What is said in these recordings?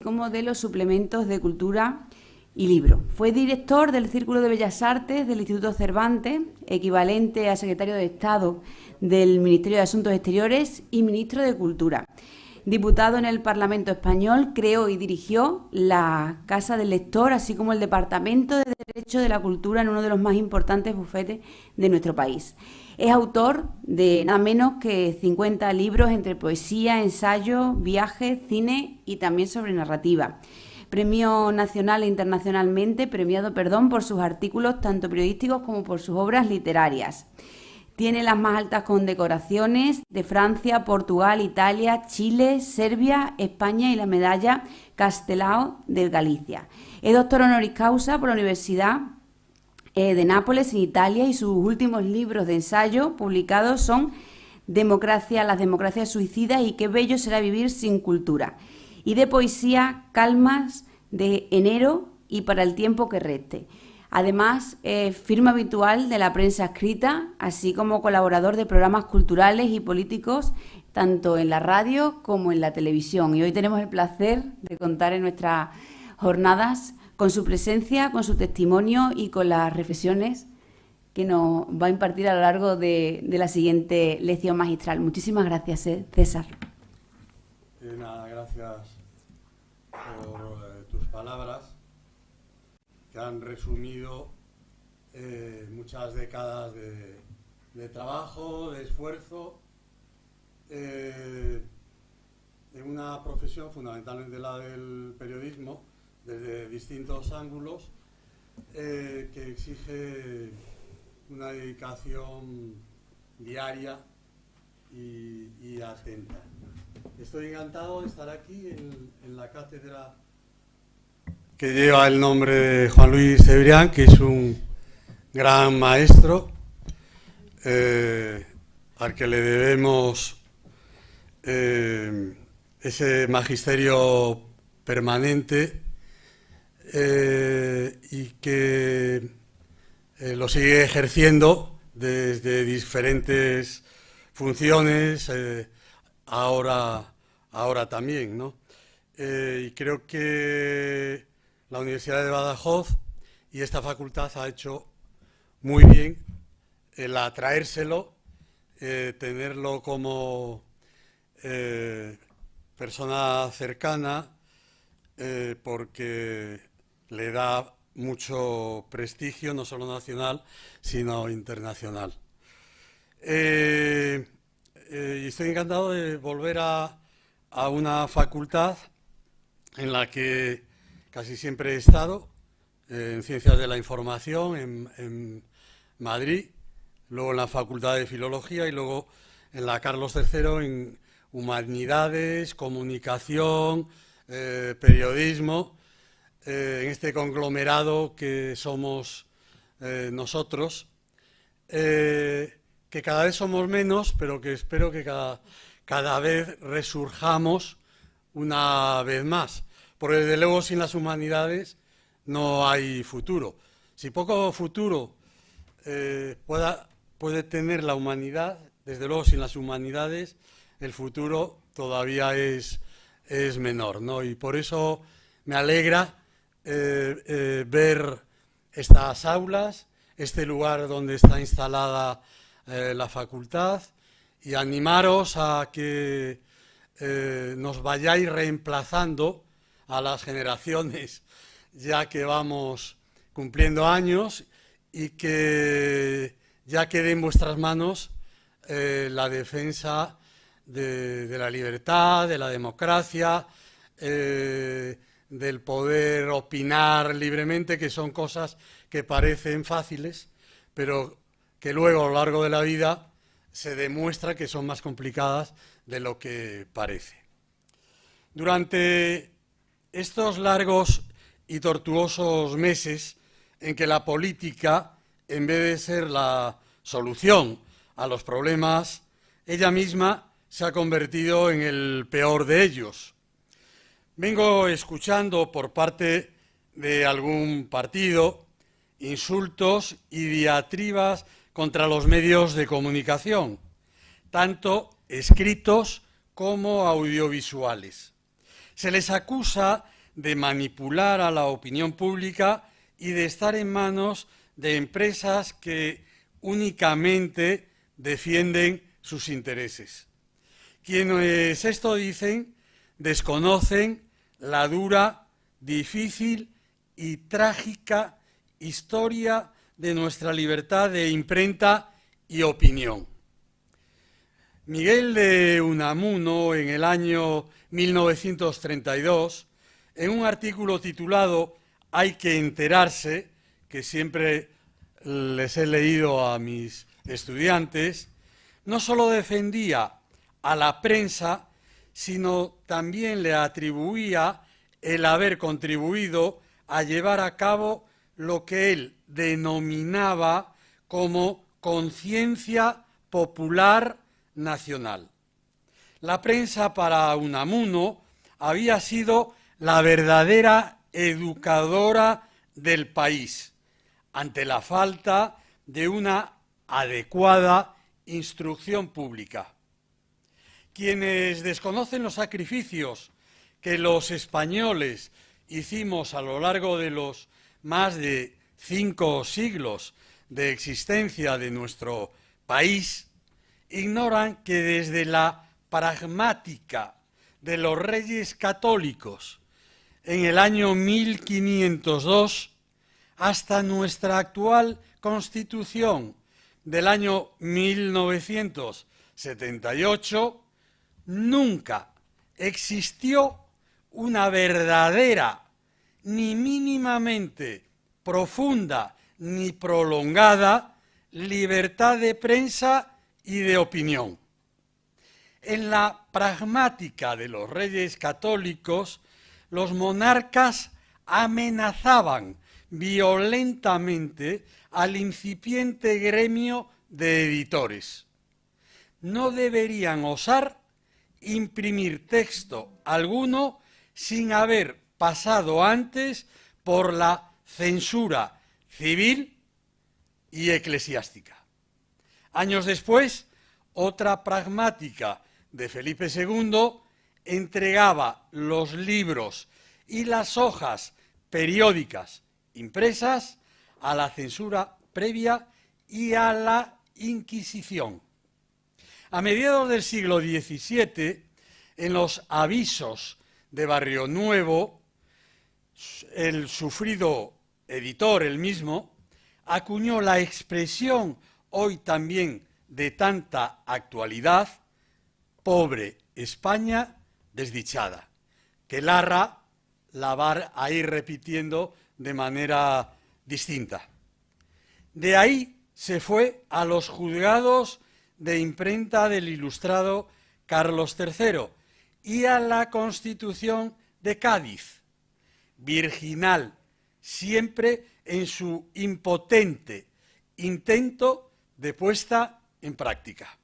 como de los suplementos de cultura y libro. Fue director del Círculo de Bellas Artes del Instituto Cervantes, equivalente a secretario de Estado del Ministerio de Asuntos Exteriores y ministro de Cultura. Diputado en el Parlamento Español, creó y dirigió la Casa del Lector, así como el Departamento de Derecho de la Cultura en uno de los más importantes bufetes de nuestro país. Es autor de nada menos que 50 libros entre poesía, ensayo, viajes, cine y también sobre narrativa. Premio nacional e internacionalmente, premiado por sus artículos tanto periodísticos como por sus obras literarias. Tiene las más altas condecoraciones de Francia, Portugal, Italia, Chile, Serbia, España y la medalla Castelao de Galicia. Es doctor honoris causa por la Universidad de Nápoles en Italia y sus últimos libros de ensayo publicados son Democracia, las democracias suicidas y Qué bello será vivir sin cultura. Y de poesía, Calmas de enero y Para el tiempo que reste. Además, firma habitual de la prensa escrita, así como colaborador de programas culturales y políticos, tanto en la radio como en la televisión. Y hoy tenemos el placer de contar en nuestras jornadas con su presencia, con su testimonio y con las reflexiones que nos va a impartir a lo largo de la siguiente lección magistral. Muchísimas gracias, César. Nada, gracias por tus palabras, que han resumido muchas décadas de trabajo, de esfuerzo, en una profesión, fundamentalmente la del periodismo, desde distintos ángulos, que exige una dedicación diaria y atenta. Estoy encantado de estar aquí en la cátedra que lleva el nombre de Juan Luis Cebrián, que es un gran maestro al que le debemos ese magisterio permanente y que lo sigue ejerciendo desde diferentes funciones, ahora también, ¿no? Y creo que la Universidad de Badajoz y esta facultad ha hecho muy bien el atraérselo, tenerlo como persona cercana, porque le da mucho prestigio, no solo nacional, sino internacional. Y estoy encantado de volver a una facultad en la que casi siempre he estado, en Ciencias de la Información, en Madrid, luego en la Facultad de Filología y luego en la Carlos III en Humanidades, Comunicación, Periodismo, en este conglomerado que somos nosotros, que cada vez somos menos, pero que espero que cada vez resurjamos una vez más. Porque desde luego sin las humanidades no hay futuro. Si poco futuro puede tener la humanidad, desde luego sin las humanidades el futuro todavía es menor, ¿no? Y por eso me alegra ver estas aulas, este lugar donde está instalada la facultad, y animaros a que nos vayáis reemplazando a las generaciones ya que vamos cumpliendo años y que ya quede en vuestras manos la defensa de la libertad, de la democracia, del poder opinar libremente, que son cosas que parecen fáciles, pero que luego a lo largo de la vida se demuestra que son más complicadas de lo que parece. Durante estos largos y tortuosos meses en que la política, en vez de ser la solución a los problemas, ella misma se ha convertido en el peor de ellos. Vengo escuchando por parte de algún partido insultos y diatribas contra los medios de comunicación, tanto escritos como audiovisuales. Se les acusa de manipular a la opinión pública y de estar en manos de empresas que únicamente defienden sus intereses. Quienes esto dicen desconocen la dura, difícil y trágica historia de nuestra libertad de imprenta y opinión. Miguel de Unamuno, en el año 1932, en un artículo titulado Hay que enterarse, que siempre les he leído a mis estudiantes, no solo defendía a la prensa, sino también le atribuía el haber contribuido a llevar a cabo lo que él denominaba como conciencia popular nacional. La prensa para Unamuno había sido la verdadera educadora del país ante la falta de una adecuada instrucción pública. Quienes desconocen los sacrificios que los españoles hicimos a lo largo de los más de 5 siglos de existencia de nuestro país, ignoran que desde la pragmática de los reyes católicos en el año 1502 hasta nuestra actual Constitución del año 1978, nunca existió una verdadera, ni mínimamente profunda ni prolongada libertad de prensa y de opinión. En la pragmática de los reyes católicos, los monarcas amenazaban violentamente al incipiente gremio de editores. No deberían osar imprimir texto alguno sin haber pasado antes por la censura civil y eclesiástica. Años después, otra pragmática de Felipe II entregaba los libros y las hojas periódicas impresas a la censura previa y a la Inquisición. A mediados del siglo XVII, en los avisos de Barrio Nuevo, el sufrido editor, el mismo, acuñó la expresión hoy también de tanta actualidad, pobre España desdichada, que Larra la va a ir repitiendo de manera distinta. De ahí se fue a los juzgados de imprenta del ilustrado Carlos III y a la Constitución de Cádiz, virginal siempre en su impotente intento de puesta en práctica.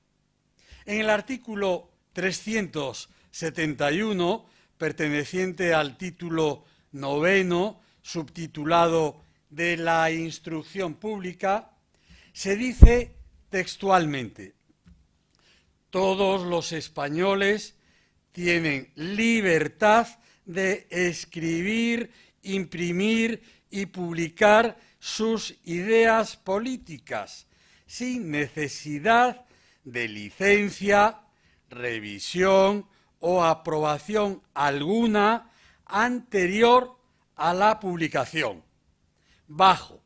En el artículo 371, perteneciente al título 9, subtitulado de la instrucción pública, se dice textualmente: todos los españoles tienen libertad de escribir, imprimir y publicar sus ideas políticas sin necesidad de licencia, revisión o aprobación alguna anterior a la publicación, bajo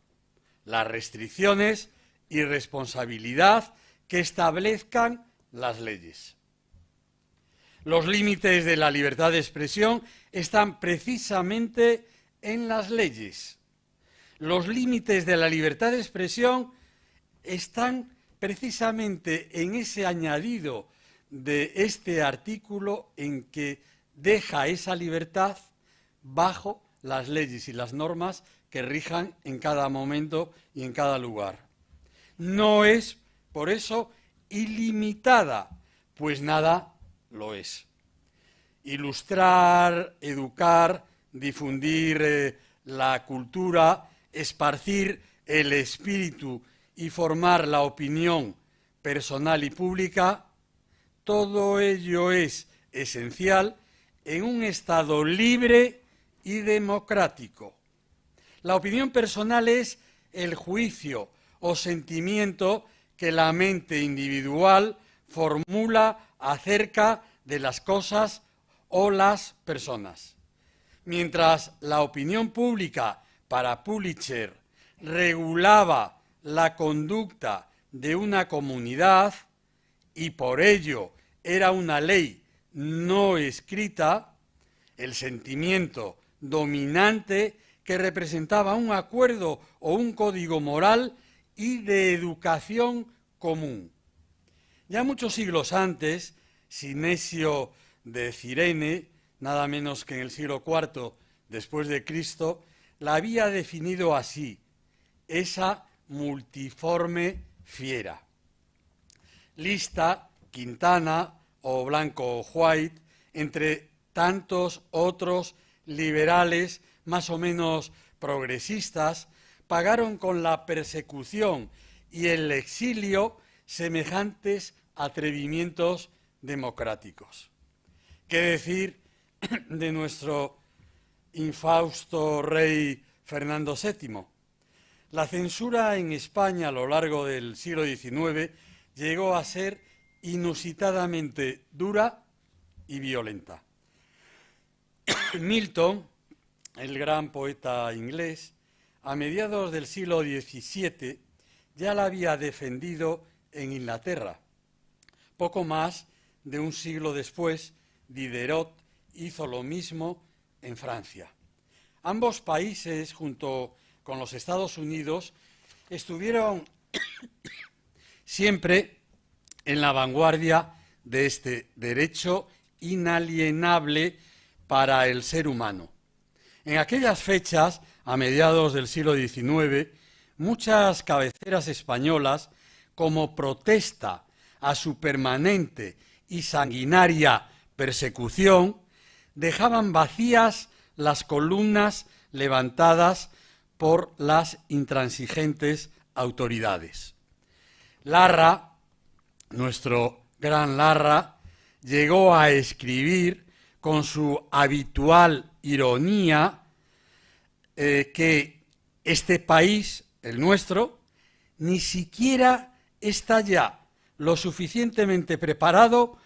las restricciones y responsabilidad que establezcan las leyes. Los límites de la libertad de expresión están precisamente en las leyes. Los límites de la libertad de expresión están precisamente en ese añadido de este artículo en que deja esa libertad bajo las leyes y las normas que rijan en cada momento y en cada lugar. No es, por eso, ilimitada, pues nada lo es. Ilustrar, educar, difundir la cultura, esparcir el espíritu y formar la opinión personal y pública, todo ello es esencial en un Estado libre y democrático. La opinión personal es el juicio o sentimiento que la mente individual formula acerca de las cosas o las personas. Mientras la opinión pública para Pulitzer regulaba la conducta de una comunidad y por ello era una ley no escrita, el sentimiento dominante que representaba un acuerdo o un código moral y de educación común. Ya muchos siglos antes, Sinesio de Cirene, nada menos que en el siglo IV después de Cristo, la había definido así: esa multiforme fiera. Lista, Quintana o Blanco White, entre tantos otros liberales más o menos progresistas, pagaron con la persecución y el exilio semejantes atrevimientos democráticos. ¿Qué decir de nuestro infausto rey Fernando VII? La censura en España a lo largo del siglo XIX llegó a ser inusitadamente dura y violenta. Milton, el gran poeta inglés, a mediados del siglo XVII ya la había defendido en Inglaterra. Poco más de un siglo después, Diderot hizo lo mismo en Francia. Ambos países, junto con los Estados Unidos, estuvieron siempre en la vanguardia de este derecho inalienable para el ser humano. En aquellas fechas, a mediados del siglo XIX, muchas cabeceras españolas, como protesta a su permanente y sanguinaria persecución, dejaban vacías las columnas levantadas por las intransigentes autoridades. Larra, nuestro gran Larra, llegó a escribir con su habitual ironía que este país, el nuestro, ni siquiera está ya lo suficientemente preparado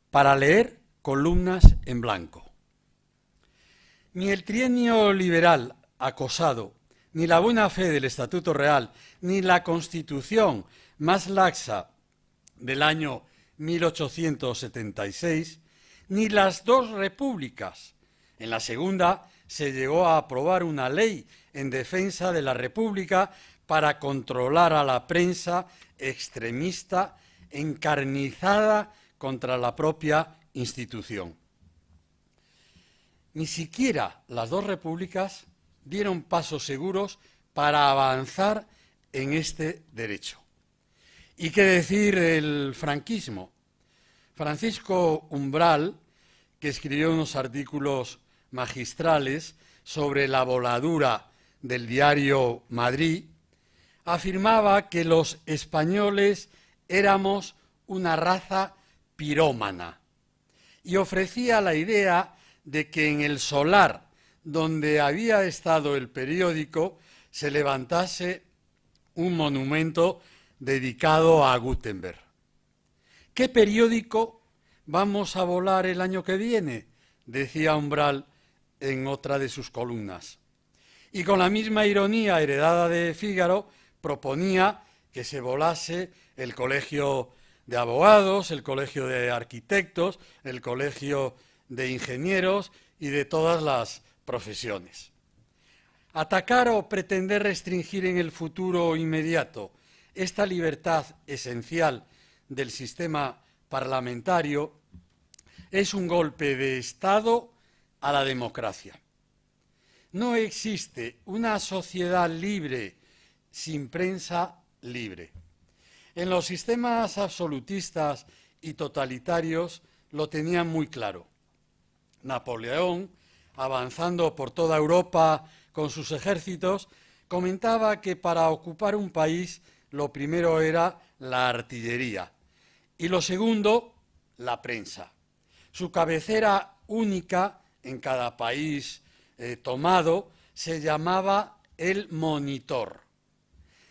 para leer columnas en blanco. Ni el trienio liberal acosado, ni la buena fe del Estatuto Real, ni la Constitución más laxa del año 1876, ni las dos repúblicas. En la segunda se llegó a aprobar una ley en defensa de la República para controlar a la prensa extremista encarnizada contra la propia institución. Ni siquiera las dos repúblicas dieron pasos seguros para avanzar en este derecho. ¿Y qué decir del franquismo? Francisco Umbral, que escribió unos artículos magistrales sobre la voladura del diario Madrid, afirmaba que los españoles éramos una raza pirómana y ofrecía la idea de que en el solar donde había estado el periódico se levantase un monumento dedicado a Gutenberg. ¿Qué periódico vamos a volar el año que viene?, decía Umbral en otra de sus columnas. Y con la misma ironía heredada de Fígaro, proponía que se volase el Colegio de Abogados, el Colegio de Arquitectos, el Colegio de Ingenieros y de todas las profesiones. Atacar o pretender restringir en el futuro inmediato esta libertad esencial del sistema parlamentario es un golpe de Estado a la democracia. No existe una sociedad libre sin prensa libre. En los sistemas absolutistas y totalitarios lo tenían muy claro. Napoleón, avanzando por toda Europa con sus ejércitos, comentaba que para ocupar un país lo primero era la artillería y lo segundo, la prensa. Su cabecera única en cada país tomado, se llamaba el Monitor.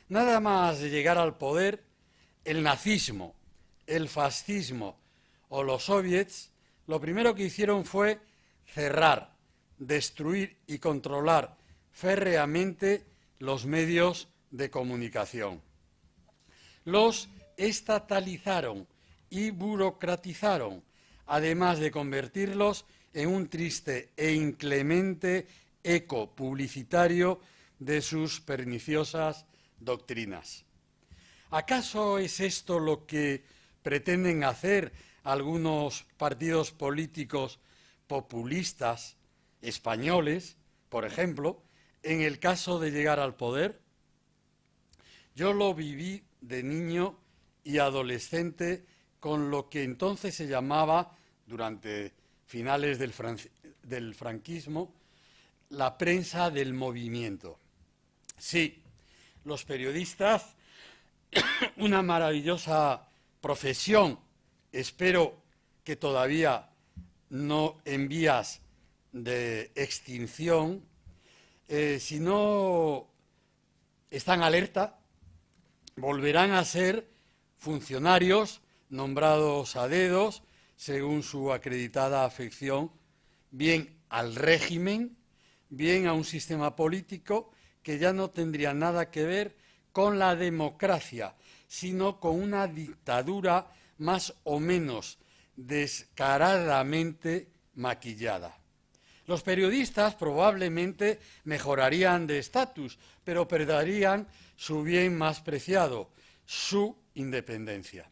Nada más de llegar al poder, el nazismo, el fascismo o los soviets, lo primero que hicieron fue cerrar, destruir y controlar férreamente los medios de comunicación. Los estatalizaron y burocratizaron, además de convertirlos en un triste e inclemente eco publicitario de sus perniciosas doctrinas. ¿Acaso es esto lo que pretenden hacer algunos partidos políticos populistas españoles, por ejemplo, en el caso de llegar al poder? Yo lo viví de niño y adolescente con lo que entonces se llamaba, durante finales del franquismo, la prensa del movimiento. Sí, los periodistas, una maravillosa profesión, espero que todavía no en vías de extinción, si no están alerta, volverán a ser funcionarios nombrados a dedos según su acreditada afección, bien al régimen, bien a un sistema político que ya no tendría nada que ver con la democracia, sino con una dictadura más o menos descaradamente maquillada. Los periodistas probablemente mejorarían de estatus, pero perderían su bien más preciado, su independencia.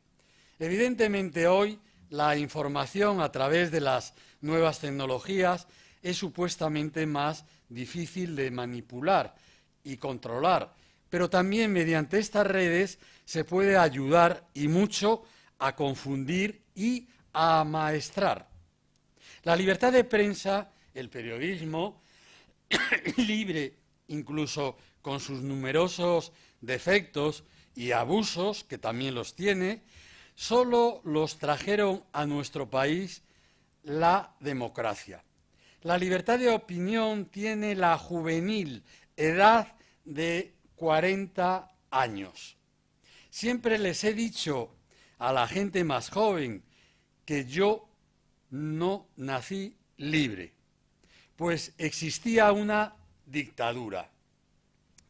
Evidentemente hoy la información a través de las nuevas tecnologías es supuestamente más difícil de manipular y controlar, pero también mediante estas redes se puede ayudar y mucho a confundir y a amaestrar. La libertad de prensa, el periodismo libre, incluso con sus numerosos defectos y abusos, que también los tiene, solo los trajeron a nuestro país la democracia. La libertad de opinión tiene la juvenil edad de 40 años. Siempre les he dicho a la gente más joven que yo no nací libre, pues existía una dictadura.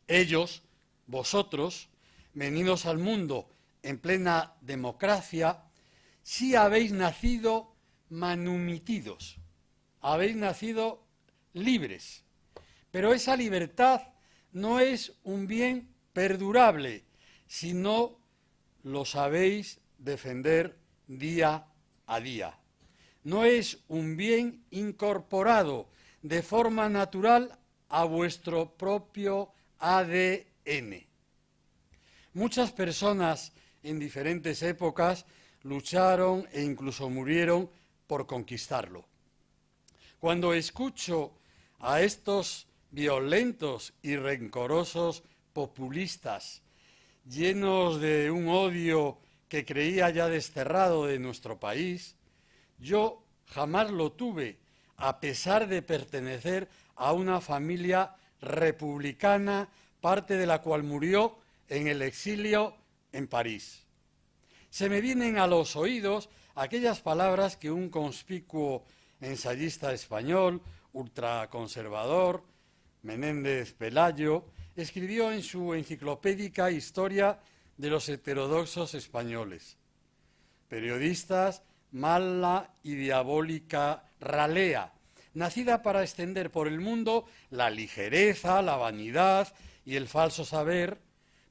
Ellos, vosotros, venidos al mundo en plena democracia, sí habéis nacido manumitidos, habéis nacido libres, pero esa libertad no es un bien perdurable, si no lo sabéis defender día a día. No es un bien incorporado de forma natural a vuestro propio ADN. Muchas personas en diferentes épocas lucharon e incluso murieron por conquistarlo. Cuando escucho a estos violentos y rencorosos populistas, llenos de un odio que creía ya desterrado de nuestro país, yo jamás lo tuve, a pesar de pertenecer a una familia republicana, parte de la cual murió en el exilio en París. Se me vienen a los oídos aquellas palabras que un conspicuo ensayista español, ultraconservador, Menéndez Pelayo, escribió en su enciclopédica Historia de los heterodoxos españoles. Periodistas, mala y diabólica ralea, nacida para extender por el mundo la ligereza, la vanidad y el falso saber,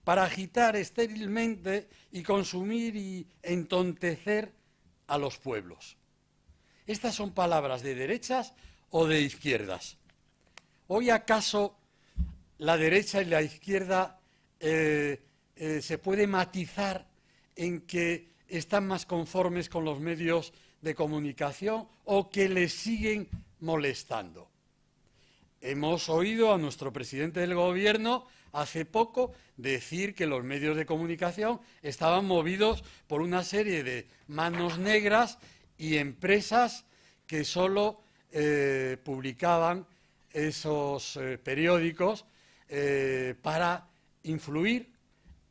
para agitar estérilmente y consumir y entontecer a los pueblos. ¿Estas son palabras de derechas o de izquierdas? ¿Hoy acaso la derecha y la izquierda se puede matizar en que están más conformes con los medios de comunicación o que les siguen molestando? Hemos oído a nuestro presidente del gobierno hace poco decir que los medios de comunicación estaban movidos por una serie de manos negras y empresas que solo publicaban esos periódicos para influir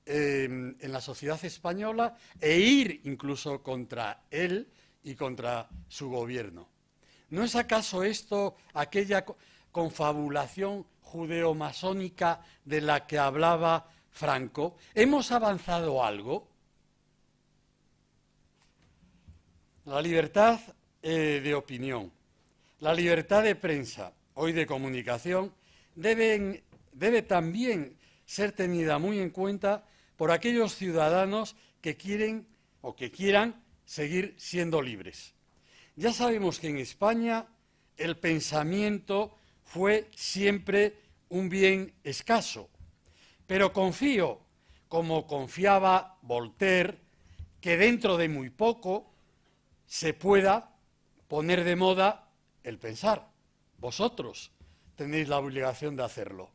en la sociedad española e ir incluso contra él y contra su gobierno. ¿No es acaso esto aquella confabulación judeo-masónica de la que hablaba Franco? ¿Hemos avanzado algo? La libertad de opinión, la libertad de prensa, hoy de comunicación, debe también ser tenida muy en cuenta por aquellos ciudadanos que quieren o que quieran seguir siendo libres. Ya sabemos que en España el pensamiento fue siempre un bien escaso, pero confío, como confiaba Voltaire, que dentro de muy poco se pueda poner de moda el pensar. Vosotros tenéis la obligación de hacerlo.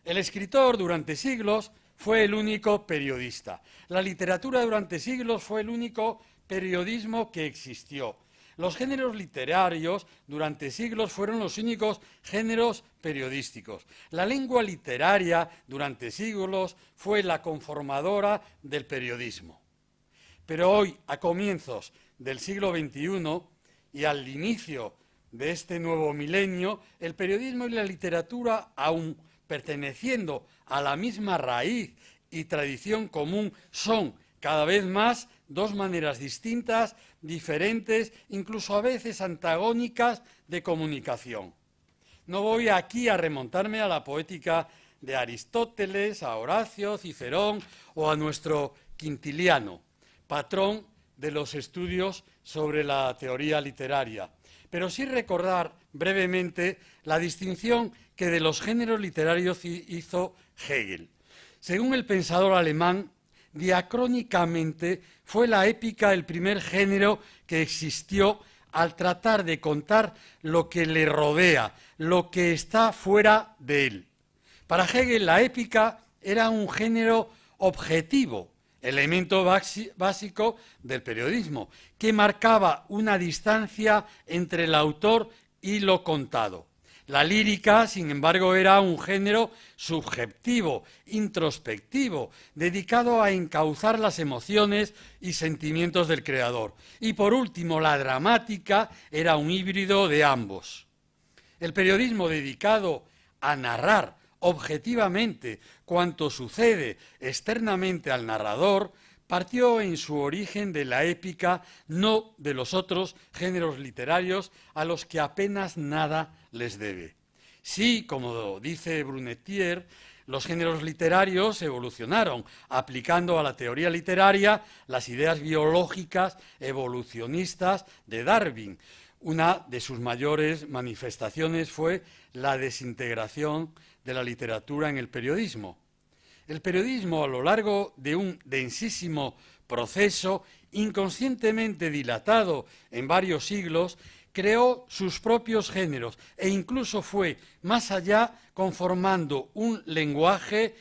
El escritor durante siglos fue el único periodista. La literatura durante siglos fue el único periodismo que existió. Los géneros literarios durante siglos fueron los únicos géneros periodísticos. La lengua literaria durante siglos fue la conformadora del periodismo. Pero hoy, a comienzos del siglo XXI y al inicio de este nuevo milenio, el periodismo y la literatura, aun perteneciendo a la misma raíz y tradición común, son cada vez más dos maneras distintas, diferentes, incluso a veces antagónicas de comunicación. No voy aquí a remontarme a la poética de Aristóteles, a Horacio, Cicerón o a nuestro Quintiliano, patrón de los estudios sobre la teoría literaria, pero sí recordar brevemente la distinción que de los géneros literarios hizo Hegel. Según el pensador alemán, diacrónicamente fue la épica el primer género que existió al tratar de contar lo que le rodea, lo que está fuera de él. Para Hegel, la épica era un género objetivo, elemento básico del periodismo, que marcaba una distancia entre el autor y lo contado. La lírica, sin embargo, era un género subjetivo, introspectivo, dedicado a encauzar las emociones y sentimientos del creador. Y por último, la dramática era un híbrido de ambos. El periodismo dedicado a narrar objetivamente cuanto sucede externamente al narrador partió en su origen de la épica, no de los otros géneros literarios a los que apenas nada les debe. Sí, como dice Brunetière, los géneros literarios evolucionaron, aplicando a la teoría literaria las ideas biológicas evolucionistas de Darwin. Una de sus mayores manifestaciones fue la desintegración de la literatura en el periodismo. El periodismo, a lo largo de un densísimo proceso inconscientemente dilatado en varios siglos, creó sus propios géneros e incluso fue más allá conformando un lenguaje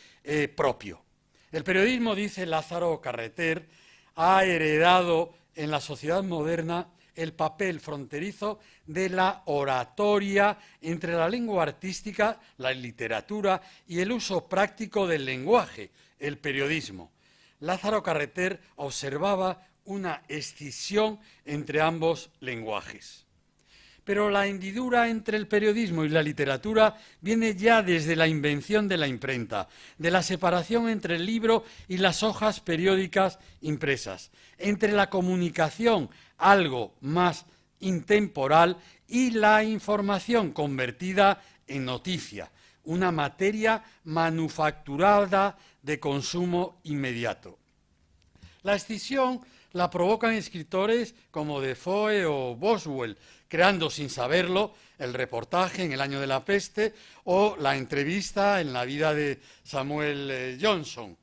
propio. El periodismo, dice Lázaro Carreter, ha heredado en la sociedad moderna el papel fronterizo de la oratoria entre la lengua artística, la literatura y el uso práctico del lenguaje, el periodismo. Lázaro Carreter observaba una escisión entre ambos lenguajes. Pero la hendidura entre el periodismo y la literatura viene ya desde la invención de la imprenta, de la separación entre el libro y las hojas periódicas impresas, entre la comunicación, algo más intemporal, y la información convertida en noticia, una materia manufacturada de consumo inmediato. La escisión la provocan escritores como Defoe o Boswell, creando sin saberlo el reportaje en El año de la peste o la entrevista en la vida de Samuel Johnson.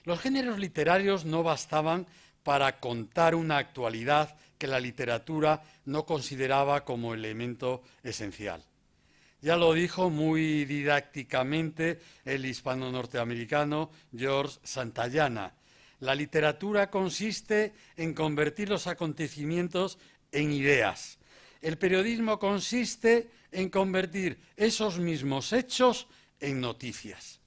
Los géneros literarios no bastaban para contar una actualidad que la literatura no consideraba como elemento esencial. Ya lo dijo muy didácticamente el hispano-norteamericano George Santayana. La literatura consiste en convertir los acontecimientos en ideas, El periodismo consiste en convertir esos mismos hechos en noticias.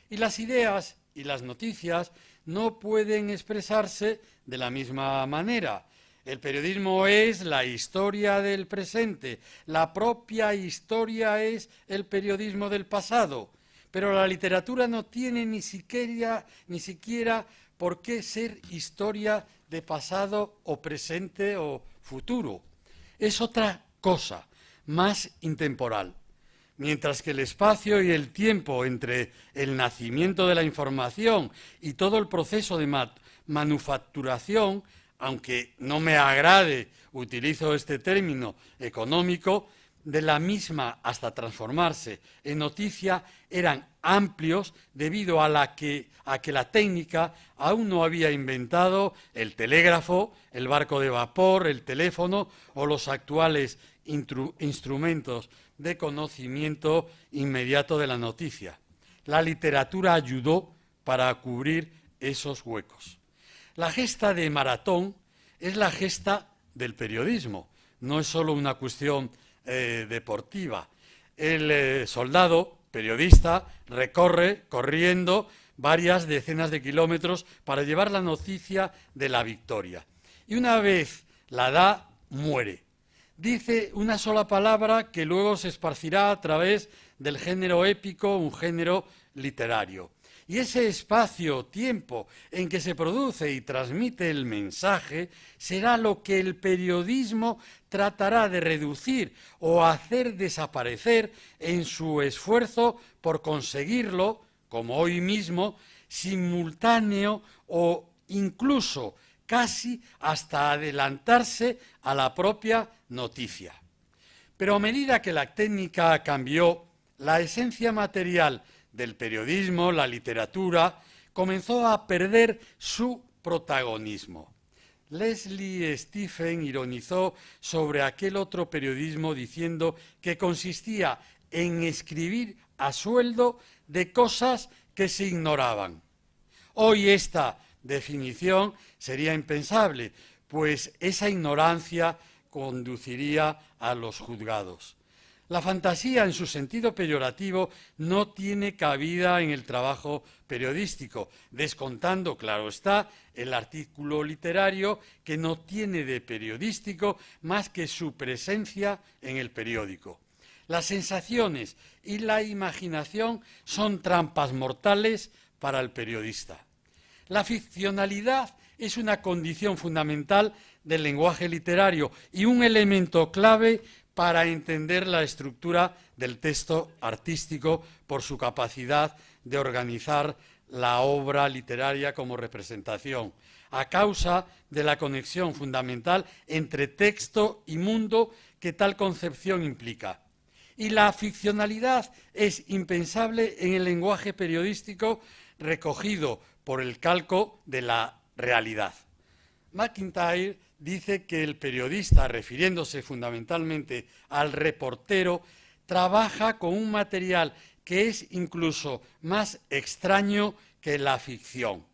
Y las ideas y las noticias no pueden expresarse de la misma manera. El periodismo es la historia del presente, la propia historia es el periodismo del pasado, pero la literatura no tiene ni siquiera por qué ser historia de pasado o presente o futuro. Es otra cosa, más intemporal. Mientras que el espacio y el tiempo entre el nacimiento de la información y todo el proceso de manufacturación, aunque no me agrade, utilizo este término económico, de la misma hasta transformarse en noticia, eran amplios debido a que la técnica aún no había inventado el telégrafo, el barco de vapor, el teléfono o los actuales instrumentos de conocimiento inmediato de la noticia. La literatura ayudó para cubrir esos huecos. La gesta de Maratón es la gesta del periodismo, no es solo una cuestión deportiva. El soldado periodista recorre corriendo varias decenas de kilómetros para llevar la noticia de la victoria. Y una vez la da, muere. Dice una sola palabra que luego se esparcirá a través del género épico, un género literario. Y ese espacio-tiempo en que se produce y transmite el mensaje será lo que el periodismo tratará de reducir o hacer desaparecer en su esfuerzo por conseguirlo, como hoy mismo, simultáneo o incluso casi hasta adelantarse a la propia noticia. Pero a medida que la técnica cambió, la esencia material del periodismo, la literatura, comenzó a perder su protagonismo. Leslie Stephen ironizó sobre aquel otro periodismo diciendo que consistía en escribir a sueldo de cosas que se ignoraban. Hoy esta definición sería impensable, pues esa ignorancia conduciría a los juzgados. La fantasía, en su sentido peyorativo, no tiene cabida en el trabajo periodístico, descontando, claro está, el artículo literario que no tiene de periodístico más que su presencia en el periódico. Las sensaciones y la imaginación son trampas mortales para el periodista. La ficcionalidad es una condición fundamental del lenguaje literario y un elemento clave para entender la estructura del texto artístico por su capacidad de organizar la obra literaria como representación, a causa de la conexión fundamental entre texto y mundo que tal concepción implica. Y la ficcionalidad es impensable en el lenguaje periodístico recogido por el calco de la realidad. McIntyre dice que el periodista, refiriéndose fundamentalmente al reportero, trabaja con un material que es incluso más extraño que la ficción.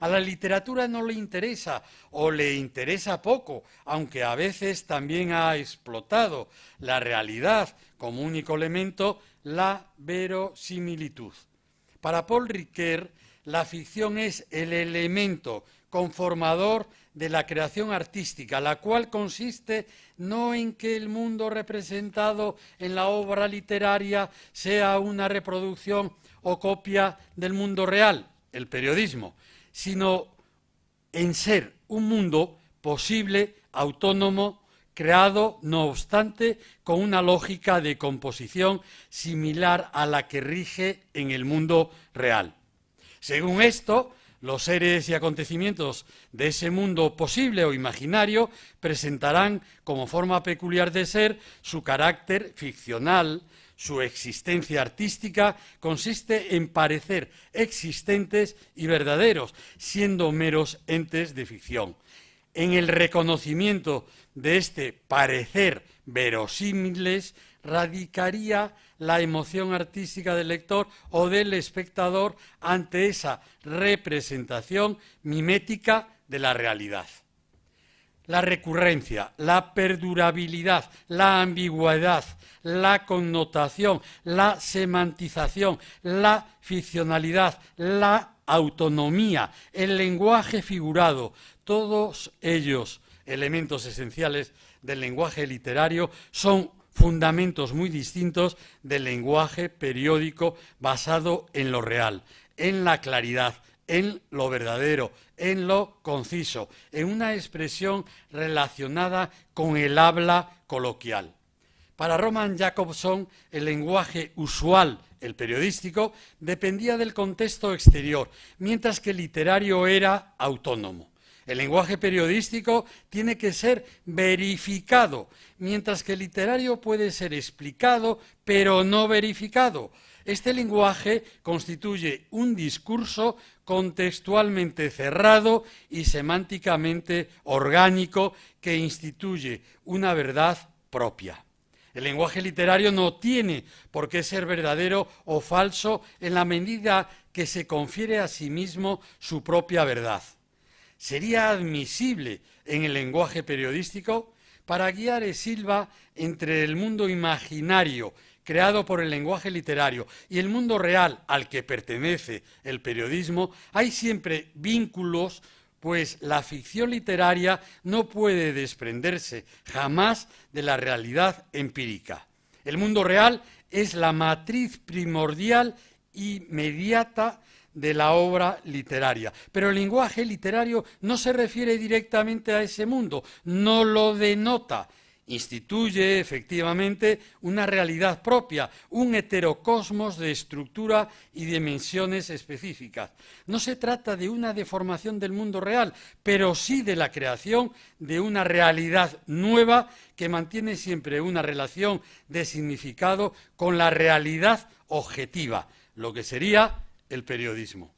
A la literatura no le interesa o le interesa poco, aunque a veces también ha explotado la realidad como único elemento, la verosimilitud. Para Paul Ricoeur, la ficción es el elemento conformador de la creación artística, la cual consiste no en que el mundo representado en la obra literaria sea una reproducción o copia del mundo real, el periodismo, sino en ser un mundo posible, autónomo, creado, no obstante, con una lógica de composición similar a la que rige en el mundo real. Según esto, los seres y acontecimientos de ese mundo posible o imaginario presentarán como forma peculiar de ser su carácter ficcional. Su existencia artística consiste en parecer existentes y verdaderos, siendo meros entes de ficción. En el reconocimiento de este parecer verosímiles radicaría la emoción artística del lector o del espectador ante esa representación mimética de la realidad. la recurrencia, la perdurabilidad, la ambigüedad, la connotación, la semantización, la ficcionalidad, la autonomía, el lenguaje figurado, todos ellos elementos esenciales del lenguaje literario son fundamentos muy distintos del lenguaje periódico basado en lo real, en la claridad, en lo verdadero, en lo conciso, en una expresión relacionada con el habla coloquial. Para Roman Jakobson, el lenguaje usual, el periodístico, dependía del contexto exterior, mientras que el literario era autónomo. El lenguaje periodístico tiene que ser verificado, mientras que el literario puede ser explicado, pero no verificado. Este lenguaje constituye un discurso contextualmente cerrado y semánticamente orgánico que instituye una verdad propia. El lenguaje literario no tiene por qué ser verdadero o falso en la medida que se confiere a sí mismo su propia verdad. ¿Sería admisible en el lenguaje periodístico? Para guiar Silva entre el mundo imaginario creado por el lenguaje literario y el mundo real al que pertenece el periodismo, hay siempre vínculos, pues la ficción literaria no puede desprenderse jamás de la realidad empírica. El mundo real es la matriz primordial y mediata de la obra literaria, pero el lenguaje literario no se refiere directamente a ese mundo, no lo denota. Instituye efectivamente una realidad propia, un heterocosmos de estructura y dimensiones específicas. No se trata de una deformación del mundo real, pero sí de la creación de una realidad nueva que mantiene siempre una relación de significado con la realidad objetiva, lo que sería el periodismo.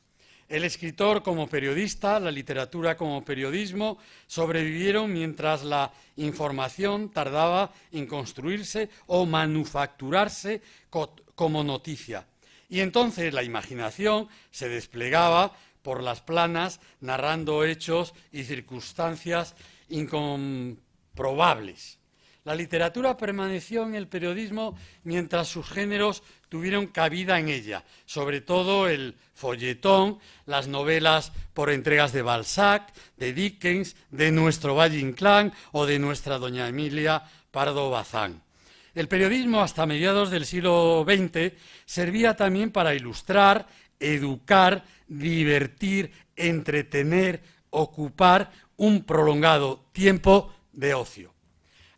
El escritor como periodista, la literatura como periodismo, sobrevivieron mientras la información tardaba en construirse o manufacturarse como noticia. Y entonces la imaginación se desplegaba por las planas narrando hechos y circunstancias incomprobables. La literatura permaneció en el periodismo mientras sus géneros tuvieron cabida en ella, sobre todo el folletón, las novelas por entregas de Balzac, de Dickens, de nuestro Valle Inclán o de nuestra doña Emilia Pardo Bazán. El periodismo hasta mediados del siglo XX servía también para ilustrar, educar, divertir, entretener, ocupar un prolongado tiempo de ocio.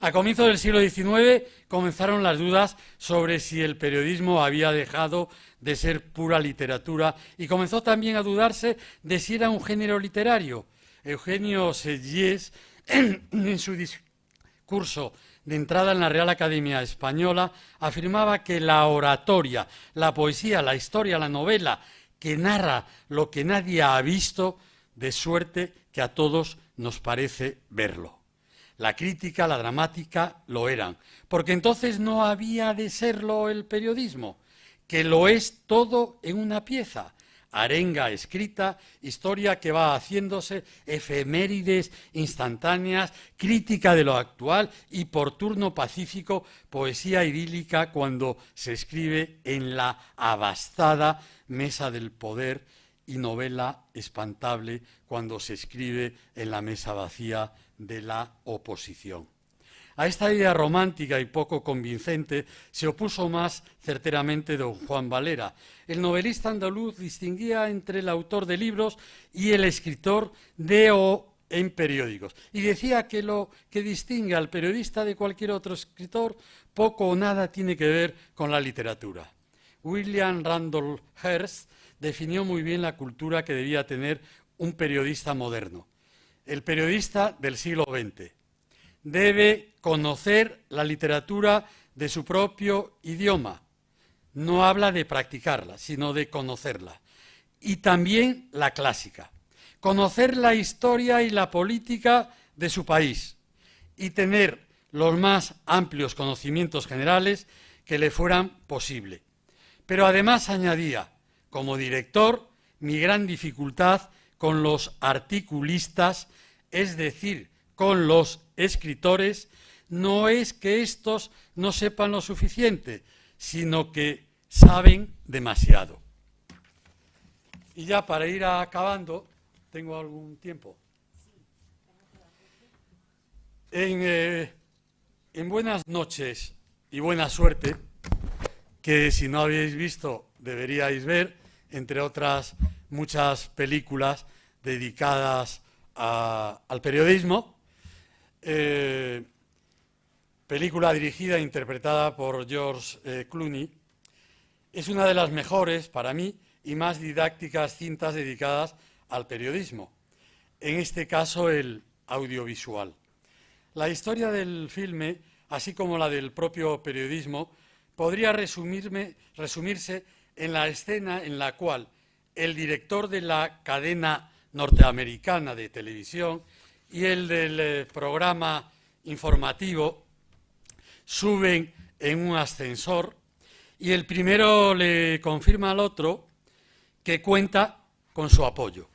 A comienzos del siglo XIX comenzaron las dudas sobre si el periodismo había dejado de ser pura literatura y comenzó también a dudarse de si era un género literario. Eugenio Seyés, en su discurso de entrada en la Real Academia Española, afirmaba que la oratoria, la poesía, la historia, la novela, que narra lo que nadie ha visto, de suerte que a todos nos parece verlo. La crítica, la dramática lo eran, porque entonces no había de serlo el periodismo, que lo es todo en una pieza, arenga escrita, historia que va haciéndose, efemérides instantáneas, crítica de lo actual y por turno pacífico, poesía idílica cuando se escribe en la abastada mesa del poder y novela espantable cuando se escribe en la mesa vacía de la oposición. A esta idea romántica y poco convincente se opuso más certeramente don Juan Valera. El novelista andaluz distinguía entre el autor de libros y el escritor de o en periódicos, y decía que lo que distingue al periodista de cualquier otro escritor poco o nada tiene que ver con la literatura. William Randolph Hearst definió muy bien la cultura que debía tener un periodista moderno. El periodista del siglo XX debe conocer la literatura de su propio idioma. No habla de practicarla, sino de conocerla. Y también la clásica. Conocer la historia y la política de su país y tener los más amplios conocimientos generales que le fueran posible. Pero además añadía, como director, mi gran dificultad con los articulistas, es decir, con los escritores no es que éstos no sepan lo suficiente, sino que saben demasiado. Y ya para ir acabando, ¿tengo algún tiempo? En Buenas noches y buena suerte, que si no habéis visto deberíais ver, entre otras muchas películas dedicadas al periodismo, película dirigida e interpretada por George Clooney, es una de las mejores para mí y más didácticas cintas dedicadas al periodismo, en este caso el audiovisual. La historia del filme, así como la del propio periodismo, podría resumirse en la escena en la cual el director de la cadena norteamericana de televisión y el del programa informativo suben en un ascensor y el primero le confirma al otro que cuenta con su apoyo,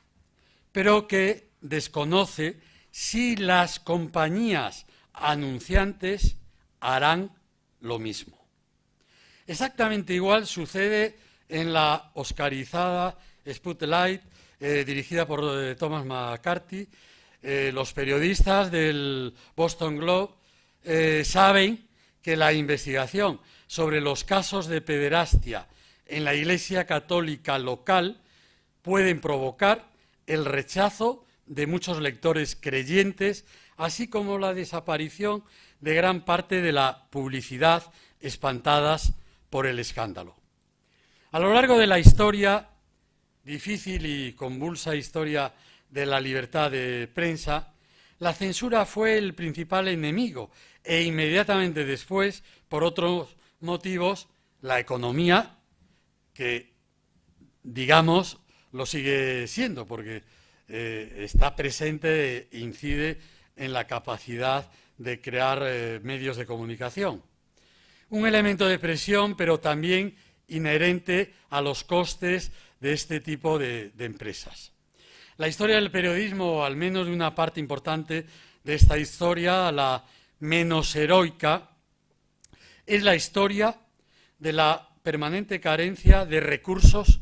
pero que desconoce si las compañías anunciantes harán lo mismo. Exactamente igual sucede en la oscarizada Spotlight, dirigida por Thomas McCarthy. Los periodistas del Boston Globe saben que la investigación sobre los casos de pederastia en la Iglesia Católica local pueden provocar el rechazo de muchos lectores creyentes, así como la desaparición de gran parte de la publicidad espantadas por el escándalo. A lo largo de la historia, difícil y convulsa historia de la libertad de prensa, la censura fue el principal enemigo e inmediatamente después, por otros motivos, la economía, que digamos lo sigue siendo porque está presente e incide en la capacidad de crear medios de comunicación. Un elemento de presión, pero también inherente a los costes de este tipo de empresas. La historia del periodismo, o al menos de una parte importante de esta historia, la menos heroica, es la historia de la permanente carencia de recursos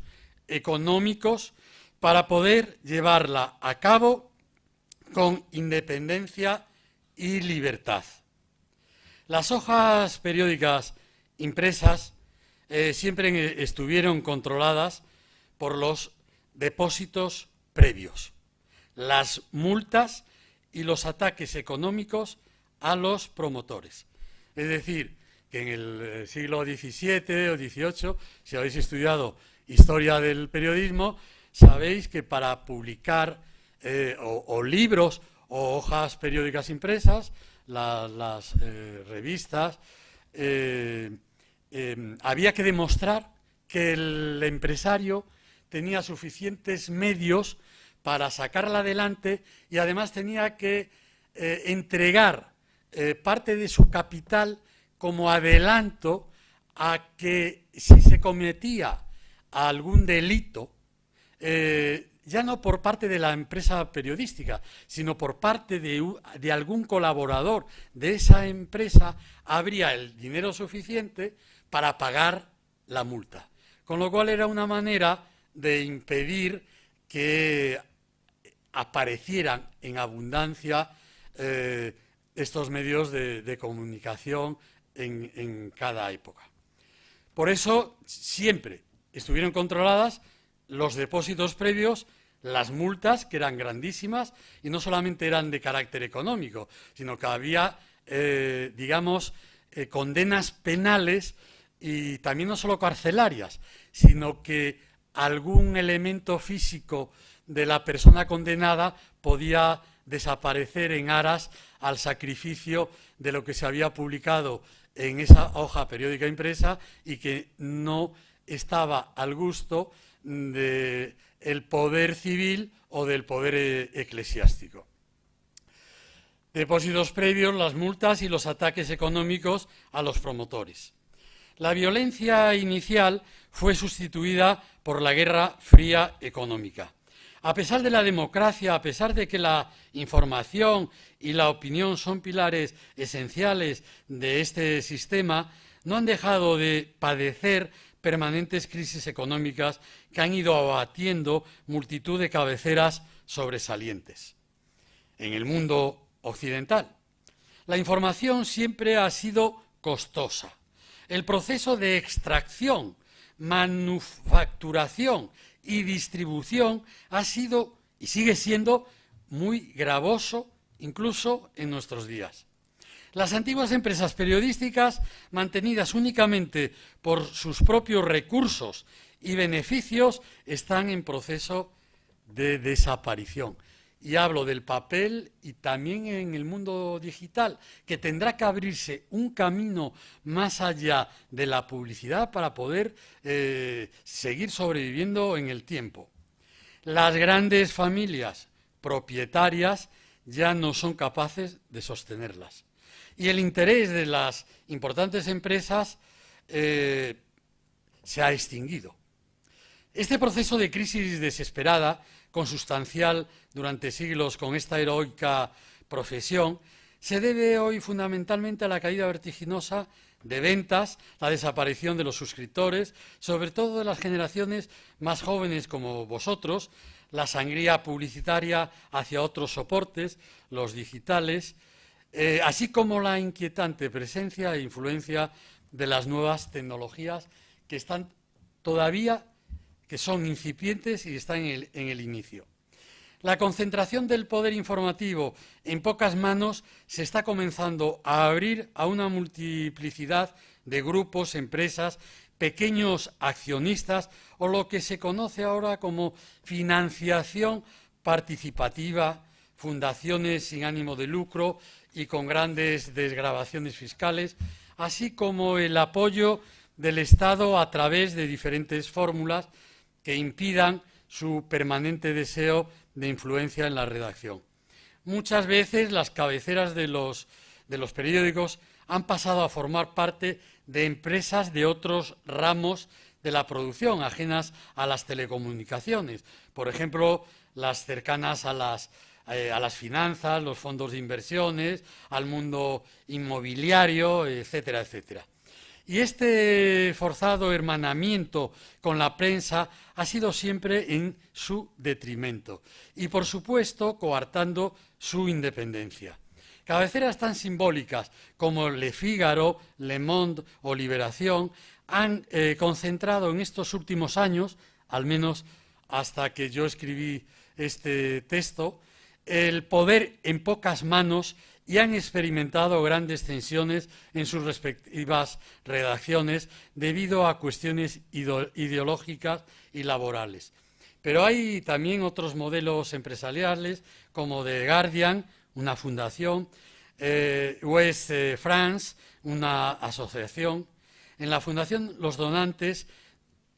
económicos para poder llevarla a cabo con independencia y libertad. Las hojas periódicas impresas siempre estuvieron controladas por los depósitos previos, las multas y los ataques económicos a los promotores. Es decir, que en el siglo XVII o XVIII, si habéis estudiado historia del periodismo, sabéis que para publicar o libros o hojas periódicas impresas, las revistas, había que demostrar que el empresario tenía suficientes medios para sacarla adelante y además tenía que entregar parte de su capital como adelanto a que si se cometía algún delito, ya no por parte de la empresa periodística, sino por parte de algún colaborador de esa empresa, habría el dinero suficiente para pagar la multa. Con lo cual era una manera de impedir que aparecieran en abundancia estos medios de comunicación en cada época. Por eso siempre estuvieron controladas los depósitos previos, las multas, que eran grandísimas, y no solamente eran de carácter económico, sino que había, condenas penales y también no solo carcelarias, sino que algún elemento físico de la persona condenada podía desaparecer en aras al sacrificio de lo que se había publicado en esa hoja periódica impresa y que no estaba al gusto del poder civil o del poder eclesiástico. Depósitos previos, las multas y los ataques económicos a los promotores. La violencia inicial fue sustituida por la Guerra Fría económica. A pesar de la democracia, a pesar de que la información y la opinión son pilares esenciales de este sistema, no han dejado de padecer permanentes crisis económicas que han ido abatiendo multitud de cabeceras sobresalientes. En el mundo occidental, la información siempre ha sido costosa. El proceso de extracción, manufacturación y distribución ha sido y sigue siendo muy gravoso incluso en nuestros días. Las antiguas empresas periodísticas, mantenidas únicamente por sus propios recursos y beneficios, están en proceso de desaparición. Y hablo del papel y también en el mundo digital, que tendrá que abrirse un camino más allá de la publicidad para poder seguir sobreviviendo en el tiempo. Las grandes familias propietarias ya no son capaces de sostenerlas. Y el interés de las importantes empresas se ha extinguido. Este proceso de crisis desesperada, consustancial durante siglos con esta heroica profesión, se debe hoy fundamentalmente a la caída vertiginosa de ventas, la desaparición de los suscriptores, sobre todo de las generaciones más jóvenes como vosotros, la sangría publicitaria hacia otros soportes, los digitales, así como la inquietante presencia e influencia de las nuevas tecnologías que están todavía, que son incipientes y están en el inicio. La concentración del poder informativo en pocas manos se está comenzando a abrir a una multiplicidad de grupos, empresas, pequeños accionistas o lo que se conoce ahora como financiación participativa, fundaciones sin ánimo de lucro y con grandes desgravaciones fiscales, así como el apoyo del Estado a través de diferentes fórmulas que impidan su permanente deseo de influencia en la redacción. Muchas veces las cabeceras de los periódicos han pasado a formar parte de empresas de otros ramos de la producción, ajenas a las telecomunicaciones. Por ejemplo, las cercanas a las finanzas, los fondos de inversiones, al mundo inmobiliario, etcétera, etcétera. Y este forzado hermanamiento con la prensa ha sido siempre en su detrimento y, por supuesto, coartando su independencia. Cabeceras tan simbólicas como Le Figaro, Le Monde o Liberación han concentrado en estos últimos años, al menos hasta que yo escribí este texto, el poder en pocas manos y han experimentado grandes tensiones en sus respectivas redacciones debido a cuestiones ideológicas y laborales. Pero hay también otros modelos empresariales como The Guardian, una fundación, West France, una asociación. En la fundación los donantes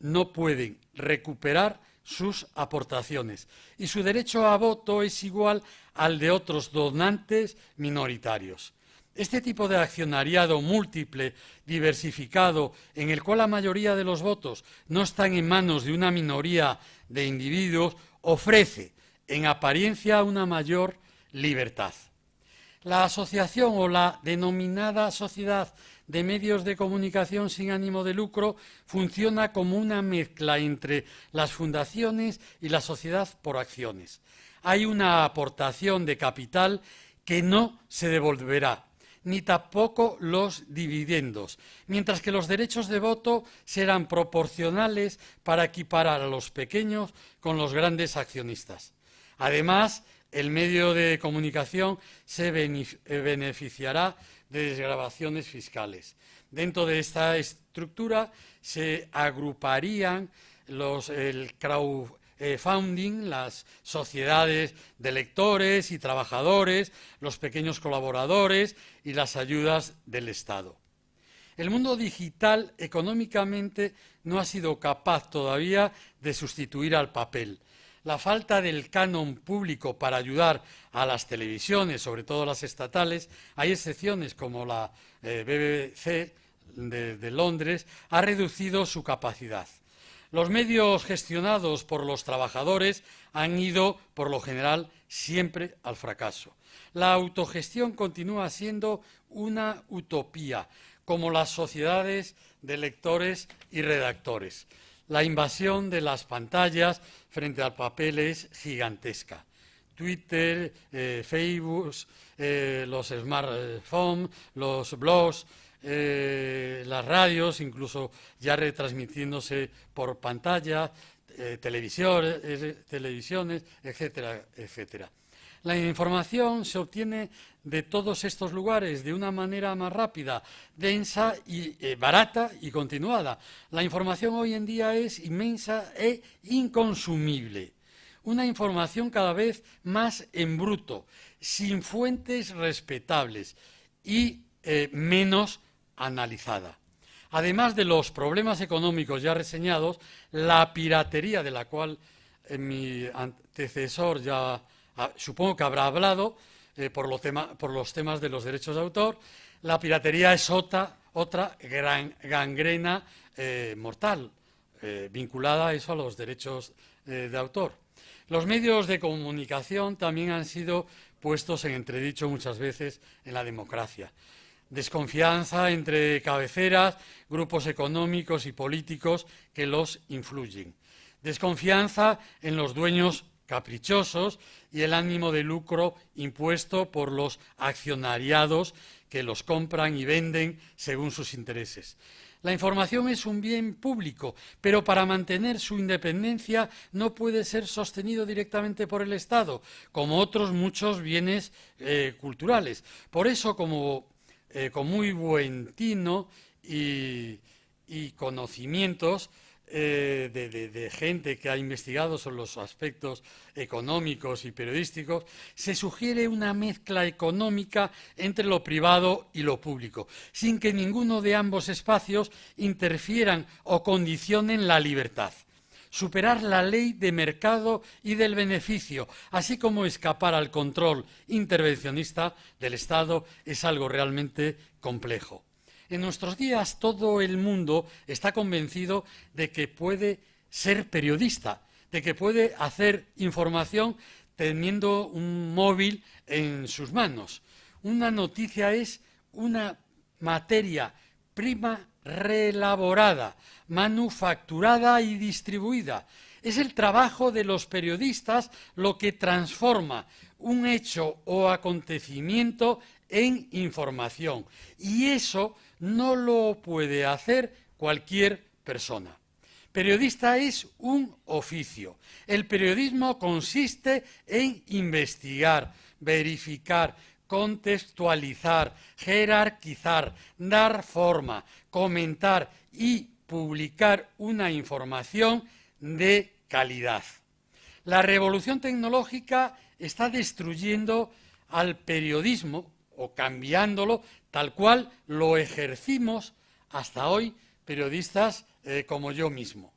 no pueden recuperar sus aportaciones y su derecho a voto es igual al de otros donantes minoritarios. Este tipo de accionariado múltiple, diversificado, en el cual la mayoría de los votos no están en manos de una minoría de individuos, ofrece en apariencia una mayor libertad. La asociación o la denominada sociedad de medios de comunicación sin ánimo de lucro funciona como una mezcla entre las fundaciones y la sociedad por acciones. Hay una aportación de capital que no se devolverá, ni tampoco los dividendos, mientras que los derechos de voto serán proporcionales para equiparar a los pequeños con los grandes accionistas. Además, el medio de comunicación se beneficiará de desgravaciones fiscales. Dentro de esta estructura se agruparían el crowdfunding, las sociedades de lectores y trabajadores, los pequeños colaboradores y las ayudas del Estado. El mundo digital económicamente no ha sido capaz todavía de sustituir al papel. La falta del canon público para ayudar a las televisiones, sobre todo las estatales, hay excepciones como la BBC de Londres, ha reducido su capacidad. Los medios gestionados por los trabajadores han ido, por lo general, siempre al fracaso. La autogestión continúa siendo una utopía, como las sociedades de lectores y redactores. La invasión de las pantallas frente al papel es gigantesca. Twitter, Facebook, los smartphones, los blogs, las radios, incluso ya retransmitiéndose por pantalla, televisiones, etcétera, etcétera. La información se obtiene de todos estos lugares de una manera más rápida, densa y barata y continuada. La información hoy en día es inmensa e inconsumible. Una información cada vez más en bruto, sin fuentes respetables y menos analizada. Además de los problemas económicos ya reseñados, la piratería, de la cual mi antecesor ya supongo que habrá hablado por los temas de los derechos de autor, la piratería es otra gran gangrena mortal, vinculada a eso, a los derechos de autor. Los medios de comunicación también han sido puestos en entredicho muchas veces en la democracia. Desconfianza entre cabeceras, grupos económicos y políticos que los influyen. Desconfianza en los dueños caprichosos y el ánimo de lucro impuesto por los accionariados que los compran y venden según sus intereses. La información es un bien público, pero para mantener su independencia no puede ser sostenido directamente por el Estado, como otros muchos bienes culturales. Por eso, con muy buen tino y conocimientos de gente que ha investigado sobre los aspectos económicos y periodísticos, se sugiere una mezcla económica entre lo privado y lo público, sin que ninguno de ambos espacios interfieran o condicionen la libertad. Superar la ley de mercado y del beneficio, así como escapar al control intervencionista del Estado, es algo realmente complejo. En nuestros días todo el mundo está convencido de que puede ser periodista, de que puede hacer información teniendo un móvil en sus manos. Una noticia es una materia prima reelaborada, manufacturada y distribuida. Es el trabajo de los periodistas lo que transforma un hecho o acontecimiento en información, y eso no lo puede hacer cualquier persona. Periodista es un oficio. El periodismo consiste en investigar, verificar, contextualizar, jerarquizar, dar forma, comentar y publicar una información de calidad. La revolución tecnológica está destruyendo al periodismo o cambiándolo tal cual lo ejercimos hasta hoy periodistas como yo mismo.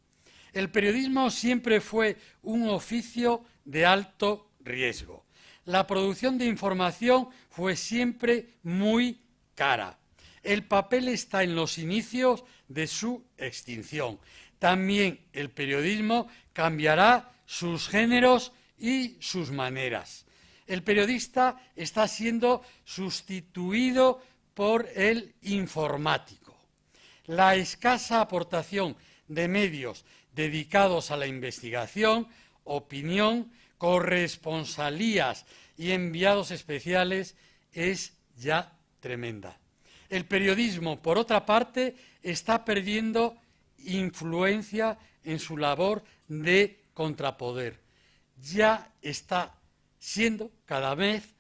El periodismo siempre fue un oficio de alto riesgo. La producción de información fue siempre muy cara. El papel está en los inicios de su extinción. También el periodismo cambiará sus géneros y sus maneras. El periodista está siendo sustituido por el informático. La escasa aportación de medios dedicados a la investigación, opinión, corresponsalías y enviados especiales es ya tremenda. El periodismo, por otra parte, está perdiendo influencia en su labor de contrapoder. Ya está siendo cada vez,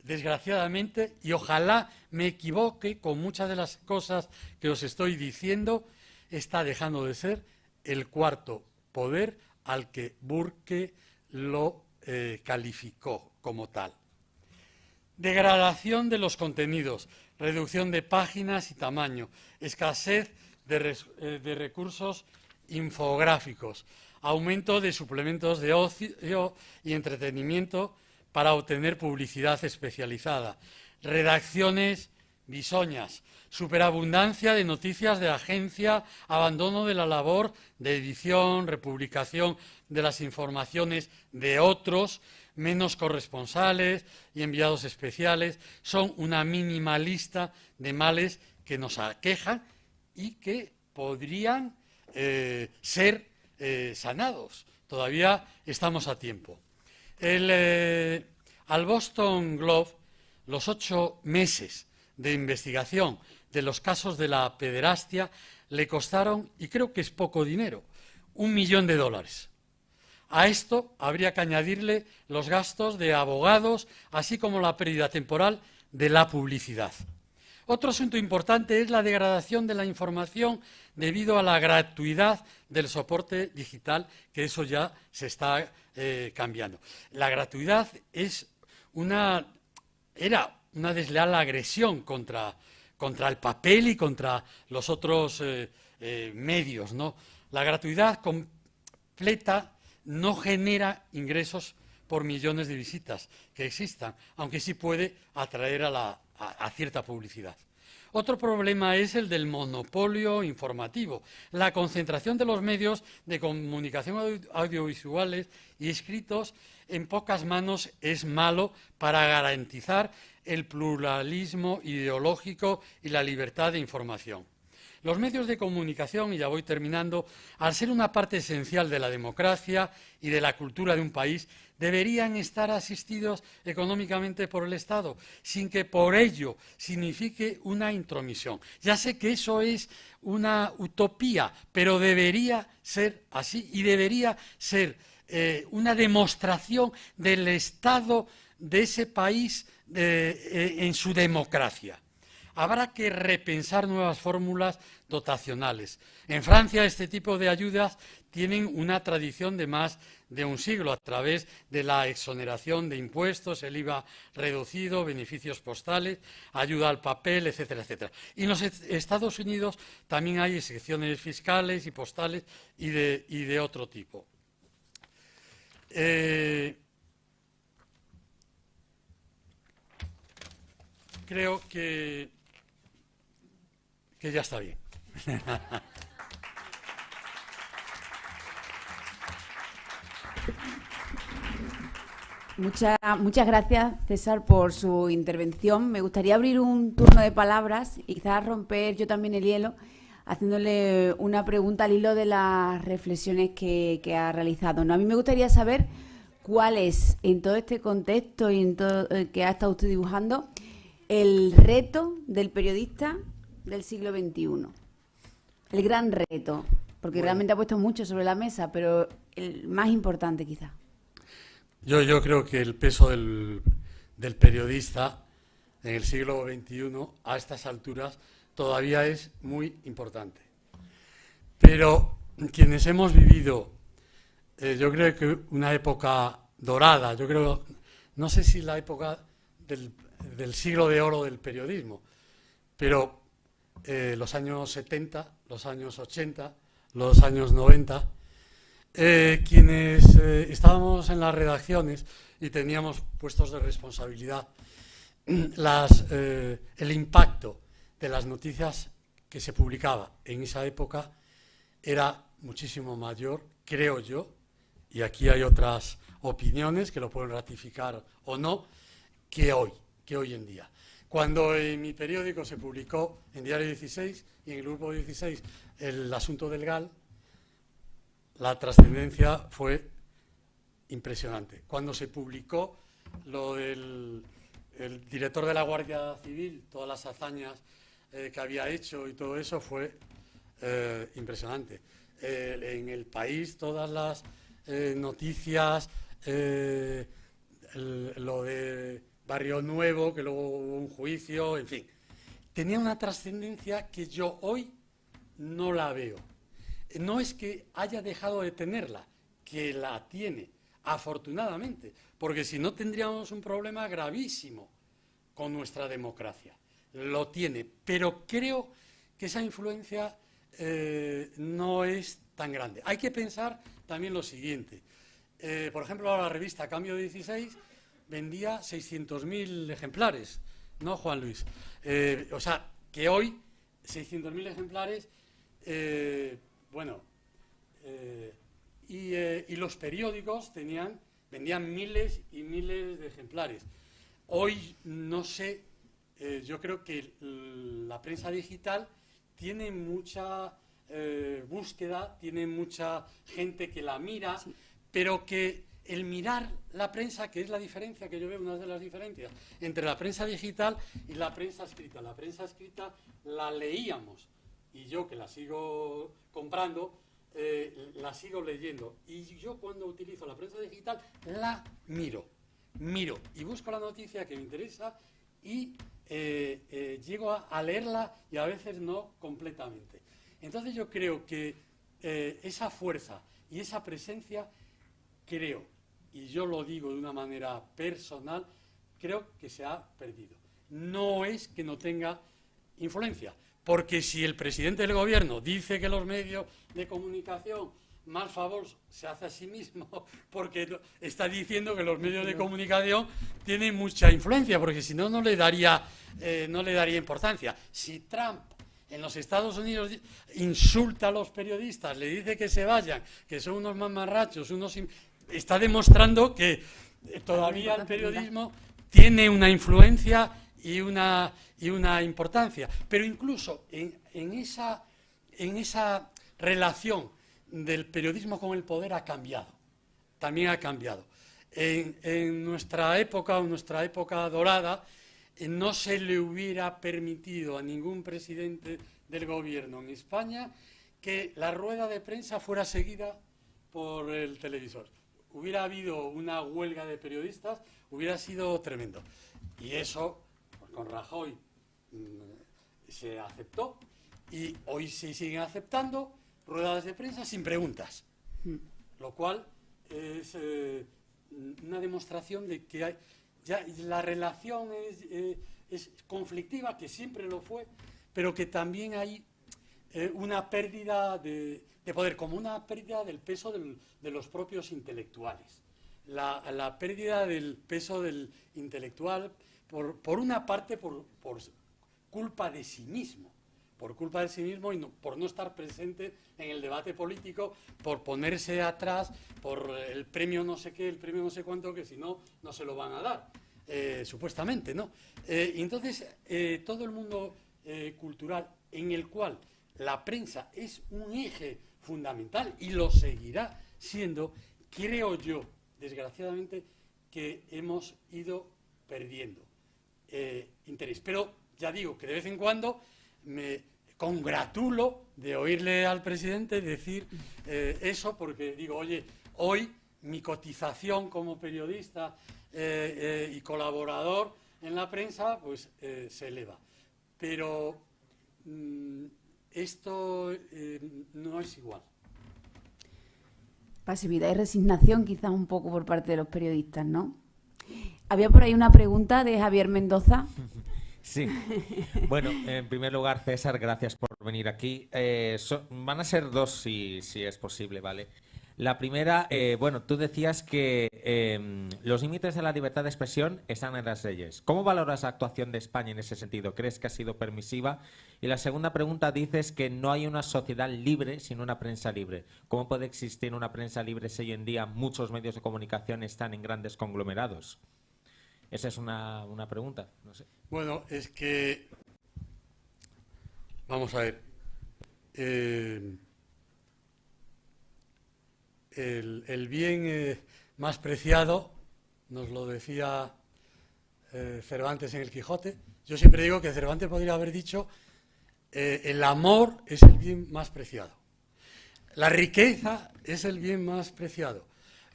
desgraciadamente, y ojalá me equivoque con muchas de las cosas que os estoy diciendo, está dejando de ser el cuarto poder al que Burke lo calificó como tal. Degradación de los contenidos, reducción de páginas y tamaño, escasez de recursos infográficos, aumento de suplementos de ocio y entretenimiento para obtener publicidad especializada, redacciones bisoñas, superabundancia de noticias de agencia, abandono de la labor de edición, republicación de las informaciones de otros, menos corresponsales y enviados especiales. Son una mínima lista de males que nos aquejan y que podrían ser sanados. Todavía estamos a tiempo. Al Boston Globe, los 8 meses de investigación de los casos de la pederastia le costaron, y creo que es poco dinero, $1 millón. A esto habría que añadirle los gastos de abogados, así como la pérdida temporal de la publicidad. Otro asunto importante es la degradación de la información debido a la gratuidad del soporte digital, que eso ya se está cambiando. La gratuidad era una desleal agresión contra el papel y contra los otros medios, ¿no? La gratuidad completa no genera ingresos por millones de visitas que existan, aunque sí puede atraer a cierta publicidad. Otro problema es el del monopolio informativo. La concentración de los medios de comunicación audiovisuales y escritos en pocas manos es malo para garantizar el pluralismo ideológico y la libertad de información. Los medios de comunicación, y ya voy terminando, al ser una parte esencial de la democracia y de la cultura de un país, deberían estar asistidos económicamente por el Estado, sin que por ello signifique una intromisión. Ya sé que eso es una utopía, pero debería ser así y debería ser una demostración del Estado de ese país en su democracia. Habrá que repensar nuevas fórmulas dotacionales. En Francia este tipo de ayudas tienen una tradición de más de un siglo a través de la exoneración de impuestos, el IVA reducido, beneficios postales, ayuda al papel, etcétera, etcétera. Y en los Estados Unidos también hay excepciones fiscales y postales y de otro tipo. Creo que ya está bien. Muchas gracias, César, por su intervención. Me gustaría abrir un turno de palabras y quizás romper yo también el hielo, haciéndole una pregunta al hilo de las reflexiones que ha realizado, ¿no? A mí me gustaría saber cuál es, en todo este contexto y en todo que ha estado usted dibujando, el reto del periodista del siglo XXI. El gran reto, porque realmente ha puesto mucho sobre la mesa, pero el más importante quizá. Yo creo que el peso del periodista en el siglo XXI, a estas alturas, todavía es muy importante. Pero quienes hemos vivido, yo creo que una época dorada, no sé si la época del siglo de oro del periodismo, pero los años 70, los años 80, los años 90, quienes estábamos en las redacciones y teníamos puestos de responsabilidad, el impacto de las noticias que se publicaba en esa época era muchísimo mayor, creo yo, y aquí hay otras opiniones que lo pueden ratificar o no, que hoy en día. Cuando en mi periódico se publicó, en Diario 16 y en el Grupo 16, el asunto del GAL, la trascendencia fue impresionante. Cuando se publicó lo del el director de la Guardia Civil, todas las hazañas que había hecho y todo eso, fue impresionante. En El País, todas las noticias, lo de Barrio Nuevo, que luego hubo un juicio, en fin. Tenía una trascendencia que yo hoy no la veo. No es que haya dejado de tenerla, que la tiene, afortunadamente, porque si no tendríamos un problema gravísimo con nuestra democracia. Lo tiene, pero creo que esa influencia no es tan grande. Hay que pensar también lo siguiente. Por ejemplo, la revista Cambio 16 vendía 600.000 ejemplares no Juan Luis. O sea, que hoy 600.000 ejemplares, y los periódicos vendían miles y miles de ejemplares. Hoy no sé, yo creo que la prensa digital tiene mucha búsqueda, tiene mucha gente que la mira, sí, pero que el mirar la prensa, que es la diferencia que yo veo, una de las diferencias entre la prensa digital y la prensa escrita. La prensa escrita la leíamos, y yo, que la sigo comprando, la sigo leyendo. Y yo, cuando utilizo la prensa digital, la miro y busco la noticia que me interesa y llego a leerla, y a veces no completamente. Entonces yo creo que esa fuerza y esa presencia, creo, y yo lo digo de una manera personal, creo que se ha perdido. No es que no tenga influencia, porque si el presidente del gobierno dice que los medios de comunicación, mal favor se hace a sí mismo, porque está diciendo que los medios de comunicación tienen mucha influencia, porque si no, no le daría importancia. Si Trump en los Estados Unidos insulta a los periodistas, le dice que se vayan, que son unos mamarrachos, está demostrando que todavía el periodismo tiene una influencia y una importancia. Pero incluso en esa relación del periodismo con el poder también ha cambiado. En nuestra época dorada, no se le hubiera permitido a ningún presidente del gobierno en España que la rueda de prensa fuera seguida por el televisor. Hubiera habido una huelga de periodistas, hubiera sido tremendo. Y eso, pues, con Rajoy se aceptó, y hoy se siguen aceptando ruedas de prensa sin preguntas, lo cual es una demostración de que ya la relación es conflictiva, que siempre lo fue, pero que también hay una pérdida de poder, como una pérdida del peso de los propios intelectuales. La pérdida del peso del intelectual, por una parte, por culpa de sí mismo. Por culpa de sí mismo y por no estar presente en el debate político, por ponerse atrás, por el premio no sé qué, el premio no sé cuánto, que si no, no se lo van a dar, supuestamente, ¿no? Y entonces, todo el mundo cultural, en el cual la prensa es un eje fundamental y lo seguirá siendo, creo yo, desgraciadamente, que hemos ido perdiendo interés. Pero ya digo que de vez en cuando me congratulo de oírle al presidente decir eso, porque digo, oye, hoy mi cotización como periodista y colaborador en la prensa, pues se eleva. Pero esto no es igual. Pasividad y resignación quizás un poco por parte de los periodistas, ¿no? Había por ahí una pregunta de Javier Mendoza. Sí. Bueno, en primer lugar, César, gracias por venir aquí. Van a ser dos, si es posible, ¿vale? La primera, bueno, tú decías que los límites de la libertad de expresión están en las leyes. ¿Cómo valoras la actuación de España en ese sentido? ¿Crees que ha sido permisiva? Y la segunda pregunta, dices que no hay una sociedad libre sin una prensa libre. ¿Cómo puede existir una prensa libre si hoy en día muchos medios de comunicación están en grandes conglomerados? Esa es una pregunta, no sé. Bueno, es que, vamos a ver, el bien más preciado, nos lo decía Cervantes en el Quijote. Yo siempre digo que Cervantes podría haber dicho, el amor es el bien más preciado, la riqueza es el bien más preciado.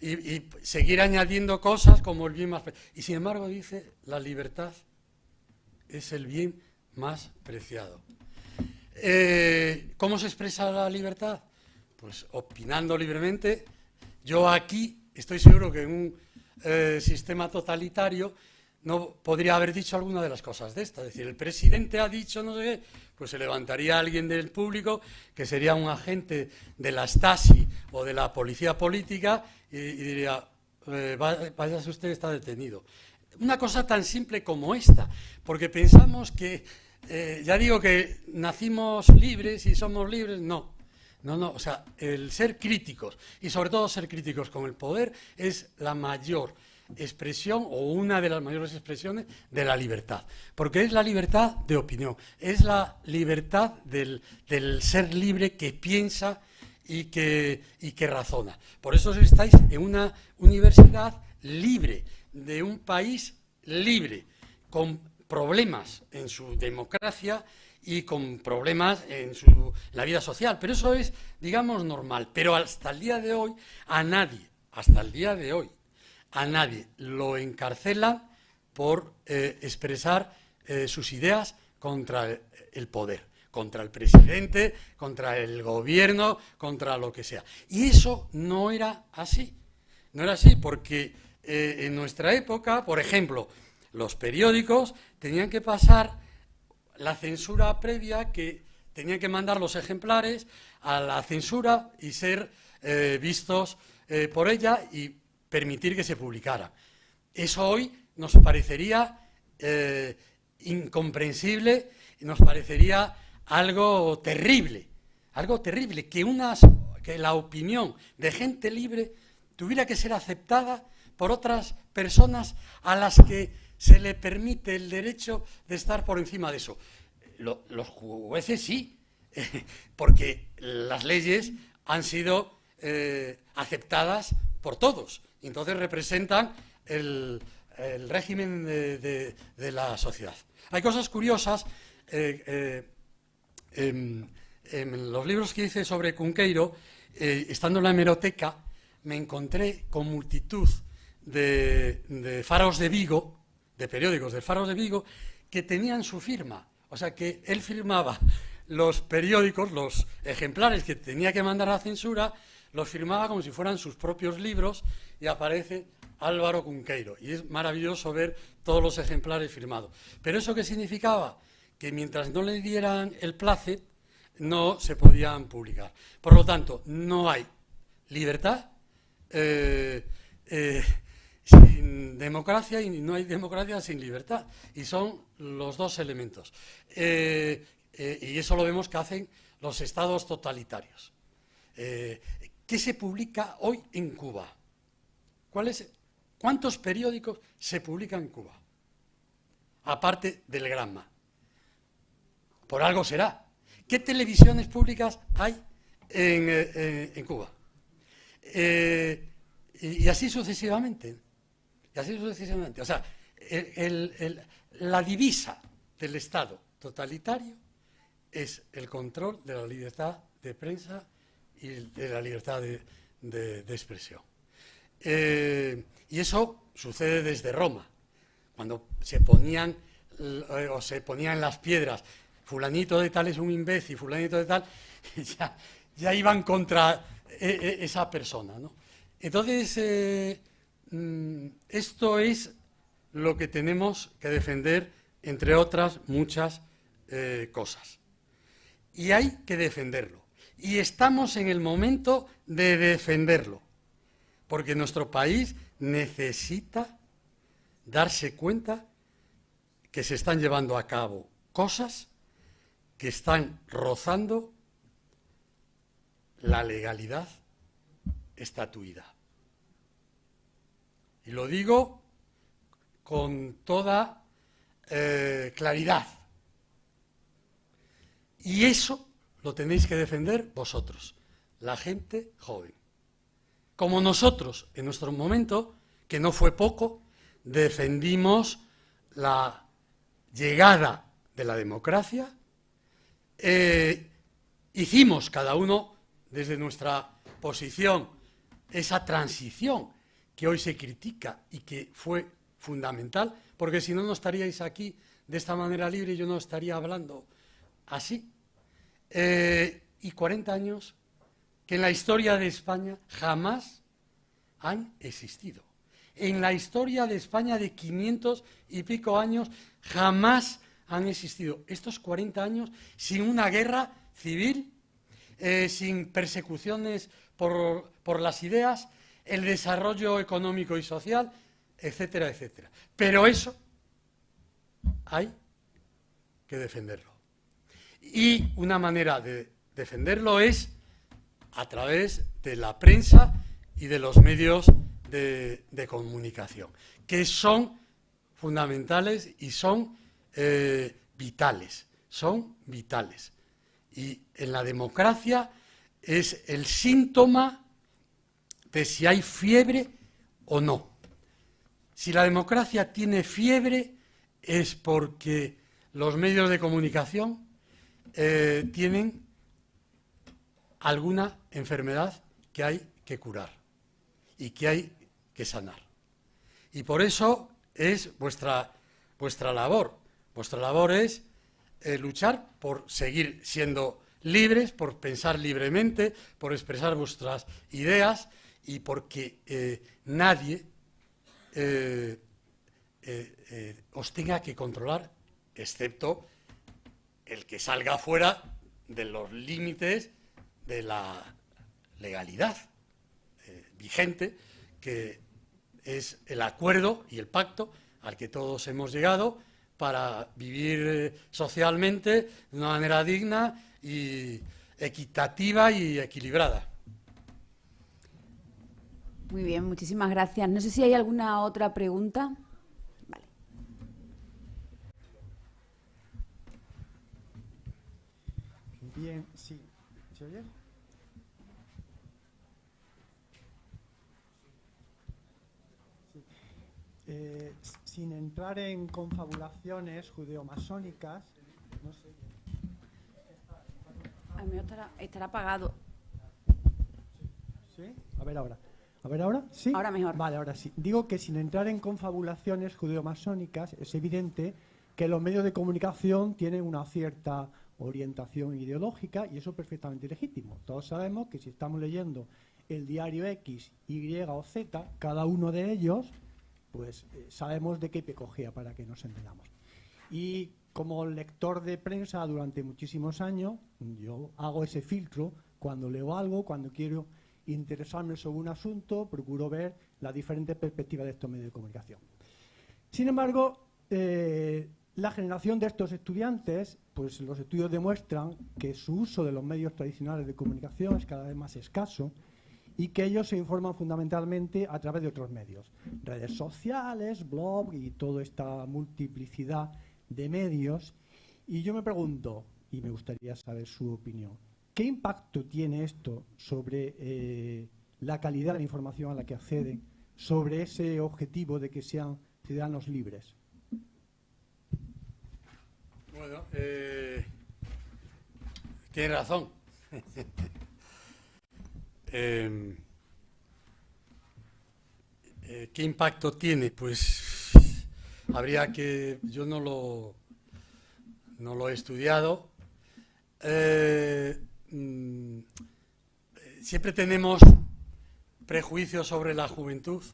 Y seguir añadiendo cosas como el bien más preciado. Y sin embargo dice, la libertad es el bien más preciado. ¿Cómo se expresa la libertad? Pues opinando libremente. Yo aquí estoy seguro que en un sistema totalitario no podría haber dicho alguna de las cosas de esta. Es decir, el presidente ha dicho no sé qué, pues se levantaría alguien del público que sería un agente de la Stasi o de la policía política y diría, váyase usted, está detenido. una cosa tan simple como esta, porque pensamos que, ya digo que nacimos libres y somos libres, no. No, o sea, el ser críticos, y sobre todo ser críticos con el poder, es la mayor expresión o una de las mayores expresiones de la libertad, porque es la libertad de opinión, es la libertad del ser libre que piensa y que razona. Por eso estáis en una universidad libre, de un país libre, con problemas en su democracia y con problemas en la vida social, pero eso es, digamos, normal. Pero hasta el día de hoy, hasta el día de hoy, a nadie lo encarcelan por expresar sus ideas contra el poder, contra el presidente, contra el gobierno, contra lo que sea. Y eso no era así. No era así porque en nuestra época, por ejemplo, los periódicos tenían que pasar la censura previa, que tenían que mandar los ejemplares a la censura y ser vistos por ella y permitir que se publicara. Eso hoy nos parecería incomprensible, nos parecería algo terrible, que la opinión de gente libre tuviera que ser aceptada por otras personas a las que se le permite el derecho de estar por encima de eso. Los jueces sí, porque las leyes han sido aceptadas por todos, y entonces representan el régimen de la sociedad. Hay cosas curiosas. En los libros que hice sobre Cunqueiro, estando en la hemeroteca, me encontré con multitud de faros de Vigo, de periódicos de faros de Vigo, que tenían su firma. O sea, que él firmaba los periódicos, los ejemplares que tenía que mandar a la censura, los firmaba como si fueran sus propios libros, y aparece Álvaro Cunqueiro. Y es maravilloso ver todos los ejemplares firmados. ¿Pero eso qué significaba? Que mientras no le dieran el placet, no se podían publicar. Por lo tanto, no hay libertad sin democracia, y no hay democracia sin libertad. Y son los dos elementos. Y eso lo vemos que hacen los estados totalitarios. ¿Qué se publica hoy en Cuba? ¿Cuántos periódicos se publican en Cuba? Aparte del Granma. Por algo será. ¿Qué televisiones públicas hay en Cuba? Y así sucesivamente. O sea, la divisa del Estado totalitario es el control de la libertad de prensa y de la libertad de expresión. Y eso sucede desde Roma, cuando se ponían en las piedras: fulanito de tal es un imbécil, fulanito de tal, ya iban contra esa persona, ¿no? Entonces, esto es lo que tenemos que defender, entre otras muchas cosas. Y hay que defenderlo. Y estamos en el momento de defenderlo, porque nuestro país necesita darse cuenta que se están llevando a cabo cosas que están rozando la legalidad estatuida. Y lo digo con toda claridad. Y eso lo tenéis que defender vosotros, la gente joven. Como nosotros, en nuestro momento, que no fue poco, defendimos la llegada de la democracia, hicimos cada uno desde nuestra posición esa transición que hoy se critica y que fue fundamental, porque si no, no estaríais aquí de esta manera libre y yo no estaría hablando así. Y 40 años que en la historia de España jamás han existido. En la historia de España de 500 y pico años jamás han existido estos 40 años sin una guerra civil, sin persecuciones por las ideas, el desarrollo económico y social etcétera, etcétera. Pero eso hay que defenderlo. Y una manera de defenderlo es a través de la prensa y de los medios de comunicación, que son fundamentales y son vitales, Y en la democracia es el síntoma de si hay fiebre o no. Si la democracia tiene fiebre es porque los medios de comunicación tienen alguna enfermedad que hay que curar y que hay que sanar. Y por eso es vuestra labor. Vuestra labor es luchar por seguir siendo libres, por pensar libremente, por expresar vuestras ideas y porque nadie os tenga que controlar, excepto el que salga fuera de los límites de la legalidad vigente, que es el acuerdo y el pacto al que todos hemos llegado para vivir socialmente de una manera digna y equitativa y equilibrada. Muy bien, muchísimas gracias. No sé si hay alguna otra pregunta. Vale. Bien, sí. ¿Se oye? Sí. Sin entrar en confabulaciones judeomasónicas, no sé. Al menos estará apagado. ¿Sí? A ver ahora. A ver ahora, ¿sí? Ahora mejor. Vale, ahora sí. Digo que sin entrar en confabulaciones judeomasónicas, es evidente que los medios de comunicación tienen una cierta orientación ideológica y eso es perfectamente legítimo. Todos sabemos que si estamos leyendo el diario X, Y o Z, cada uno de ellos, pues sabemos de qué pecogea para que nos entendamos. Y como lector de prensa durante muchísimos años, yo hago ese filtro cuando leo algo, cuando quiero interesarme sobre un asunto, procuro ver las diferentes perspectivas de estos medios de comunicación. Sin embargo, la generación de estos estudiantes, pues los estudios demuestran que su uso de los medios tradicionales de comunicación es cada vez más escaso y que ellos se informan fundamentalmente a través de otros medios, redes sociales, blog y toda esta multiplicidad de medios. Y yo me pregunto, y me gustaría saber su opinión, ¿qué impacto tiene esto sobre la calidad de la información a la que acceden, sobre ese objetivo de que sean ciudadanos libres? Bueno, tiene razón. ¿Qué impacto tiene? Pues habría que... Yo no lo he estudiado. Siempre tenemos prejuicios sobre la juventud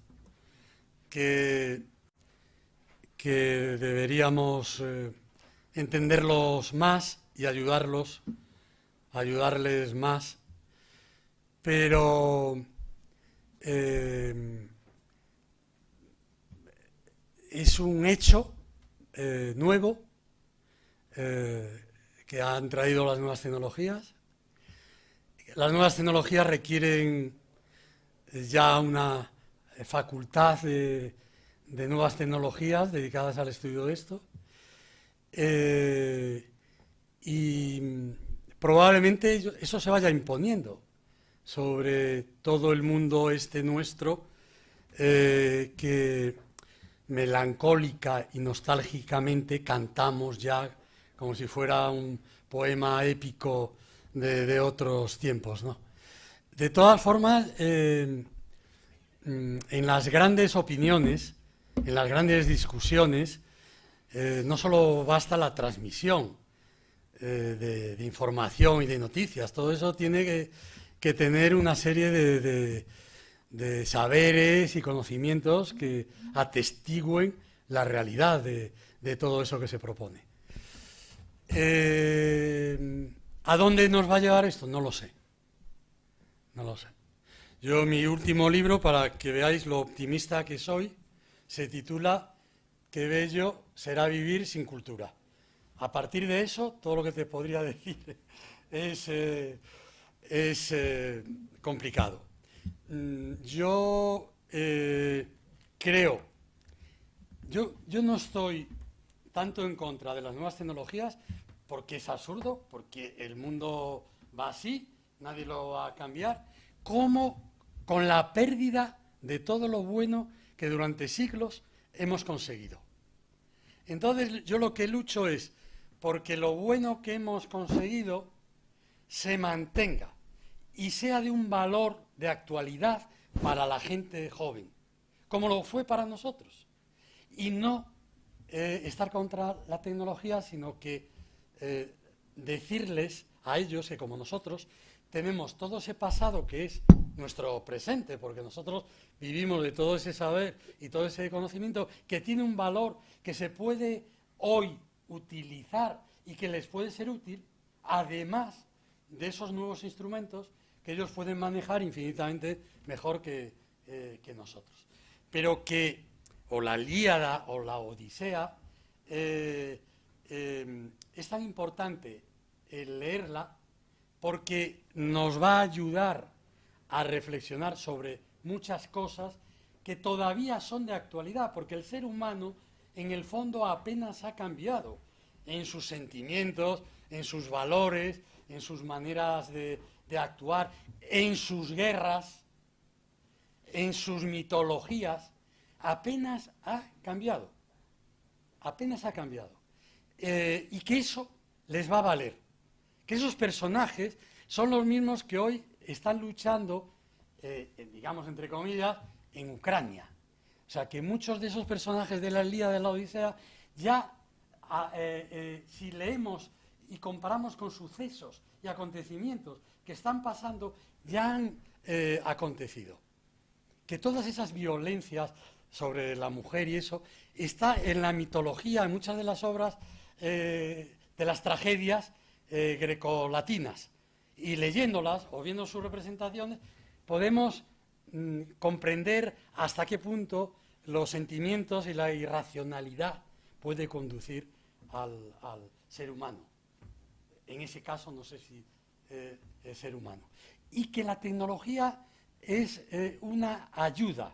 que deberíamos entenderlos más y ayudarles más, pero es un hecho nuevo que han traído las nuevas tecnologías. Las nuevas tecnologías requieren ya una facultad de nuevas tecnologías dedicadas al estudio de esto. Y probablemente eso se vaya imponiendo sobre todo el mundo nuestro, que melancólica y nostálgicamente cantamos ya como si fuera un poema épico de otros tiempos, ¿no? De todas formas, en las grandes opiniones, en las grandes discusiones, no solo basta la transmisión de información y de noticias, todo eso tiene que tener una serie de saberes y conocimientos que atestiguen la realidad de todo eso que se propone. ¿A dónde nos va a llevar esto? No lo sé. No lo sé. Yo, mi último libro, para que veáis lo optimista que soy, se titula Qué bello será vivir sin cultura. A partir de eso, todo lo que te podría decir es complicado. Yo creo, yo no estoy tanto en contra de las nuevas tecnologías porque es absurdo, porque el mundo va así, nadie lo va a cambiar, como con la pérdida de todo lo bueno que durante siglos hemos conseguido. Entonces yo lo que lucho es porque lo bueno que hemos conseguido se mantenga y sea de un valor de actualidad para la gente joven, como lo fue para nosotros. Y no estar contra la tecnología, sino que decirles a ellos que como nosotros tenemos todo ese pasado que es nuestro presente, porque nosotros vivimos de todo ese saber y todo ese conocimiento que tiene un valor que se puede hoy utilizar y que les puede ser útil, además de esos nuevos instrumentos que ellos pueden manejar infinitamente mejor que nosotros. Pero que o la Ilíada o la Odisea es tan importante leerla porque nos va a ayudar a reflexionar sobre muchas cosas que todavía son de actualidad, porque el ser humano en el fondo apenas ha cambiado en sus sentimientos, en sus valores, en sus maneras de actuar, en sus guerras, en sus mitologías, apenas ha cambiado, apenas ha cambiado. Y que eso les va a valer, que esos personajes son los mismos que hoy están luchando, digamos entre comillas, en Ucrania. O sea, que muchos de esos personajes de la Ilíada, de la Odisea, ya, si leemos y comparamos con sucesos y acontecimientos que están pasando, ya han acontecido. Que todas esas violencias sobre la mujer y eso, está en la mitología, en muchas de las obras de las tragedias grecolatinas. Y leyéndolas o viendo sus representaciones, podemos comprender hasta qué punto los sentimientos y la irracionalidad puede conducir al ser humano. En ese caso, no sé si el ser humano. Y que la tecnología es una ayuda,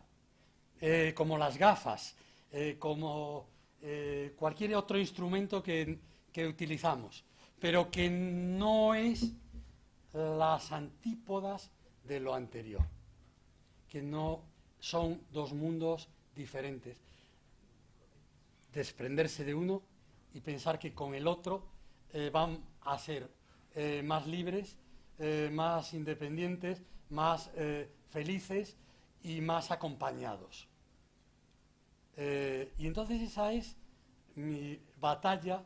como las gafas, como cualquier otro instrumento que utilizamos, pero que no es las antípodas de lo anterior, que no son dos mundos diferentes. Desprenderse de uno y pensar que con el otro van a ser más libres, más independientes, más felices y más acompañados. Y entonces esa es mi batalla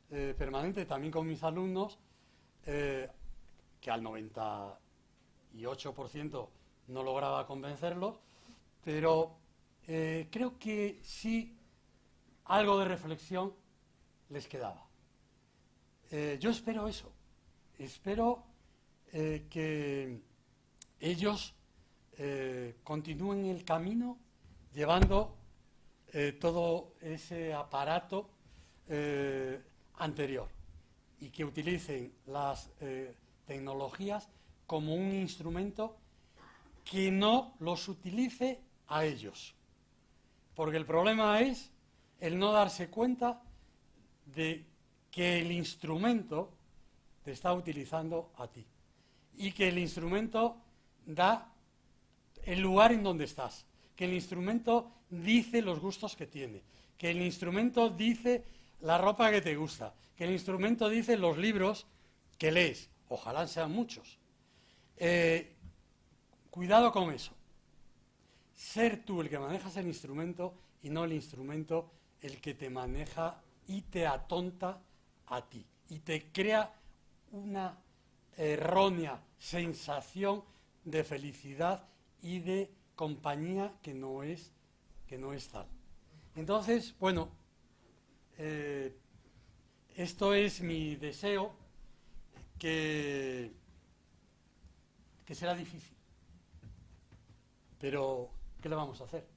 permanente también con mis alumnos, que al 98% no lograba convencerlos, pero creo que sí algo de reflexión les quedaba. Yo espero eso, espero que ellos continúen el camino llevando todo ese aparato anterior y que utilicen las tecnologías como un instrumento que no los utilice a ellos. Porque el problema es el no darse cuenta de que el instrumento te está utilizando a ti y que el instrumento da el lugar en donde estás, que el instrumento dice los gustos que tiene, que el instrumento dice la ropa que te gusta, que el instrumento dice los libros que lees, ojalá sean muchos. Cuidado con eso. Ser tú el que manejas el instrumento y no el instrumento el que te maneja y te atonta a ti y te crea una errónea sensación de felicidad y de compañía que no es tal. Entonces, bueno, esto es mi deseo, que será difícil, pero ¿qué le vamos a hacer?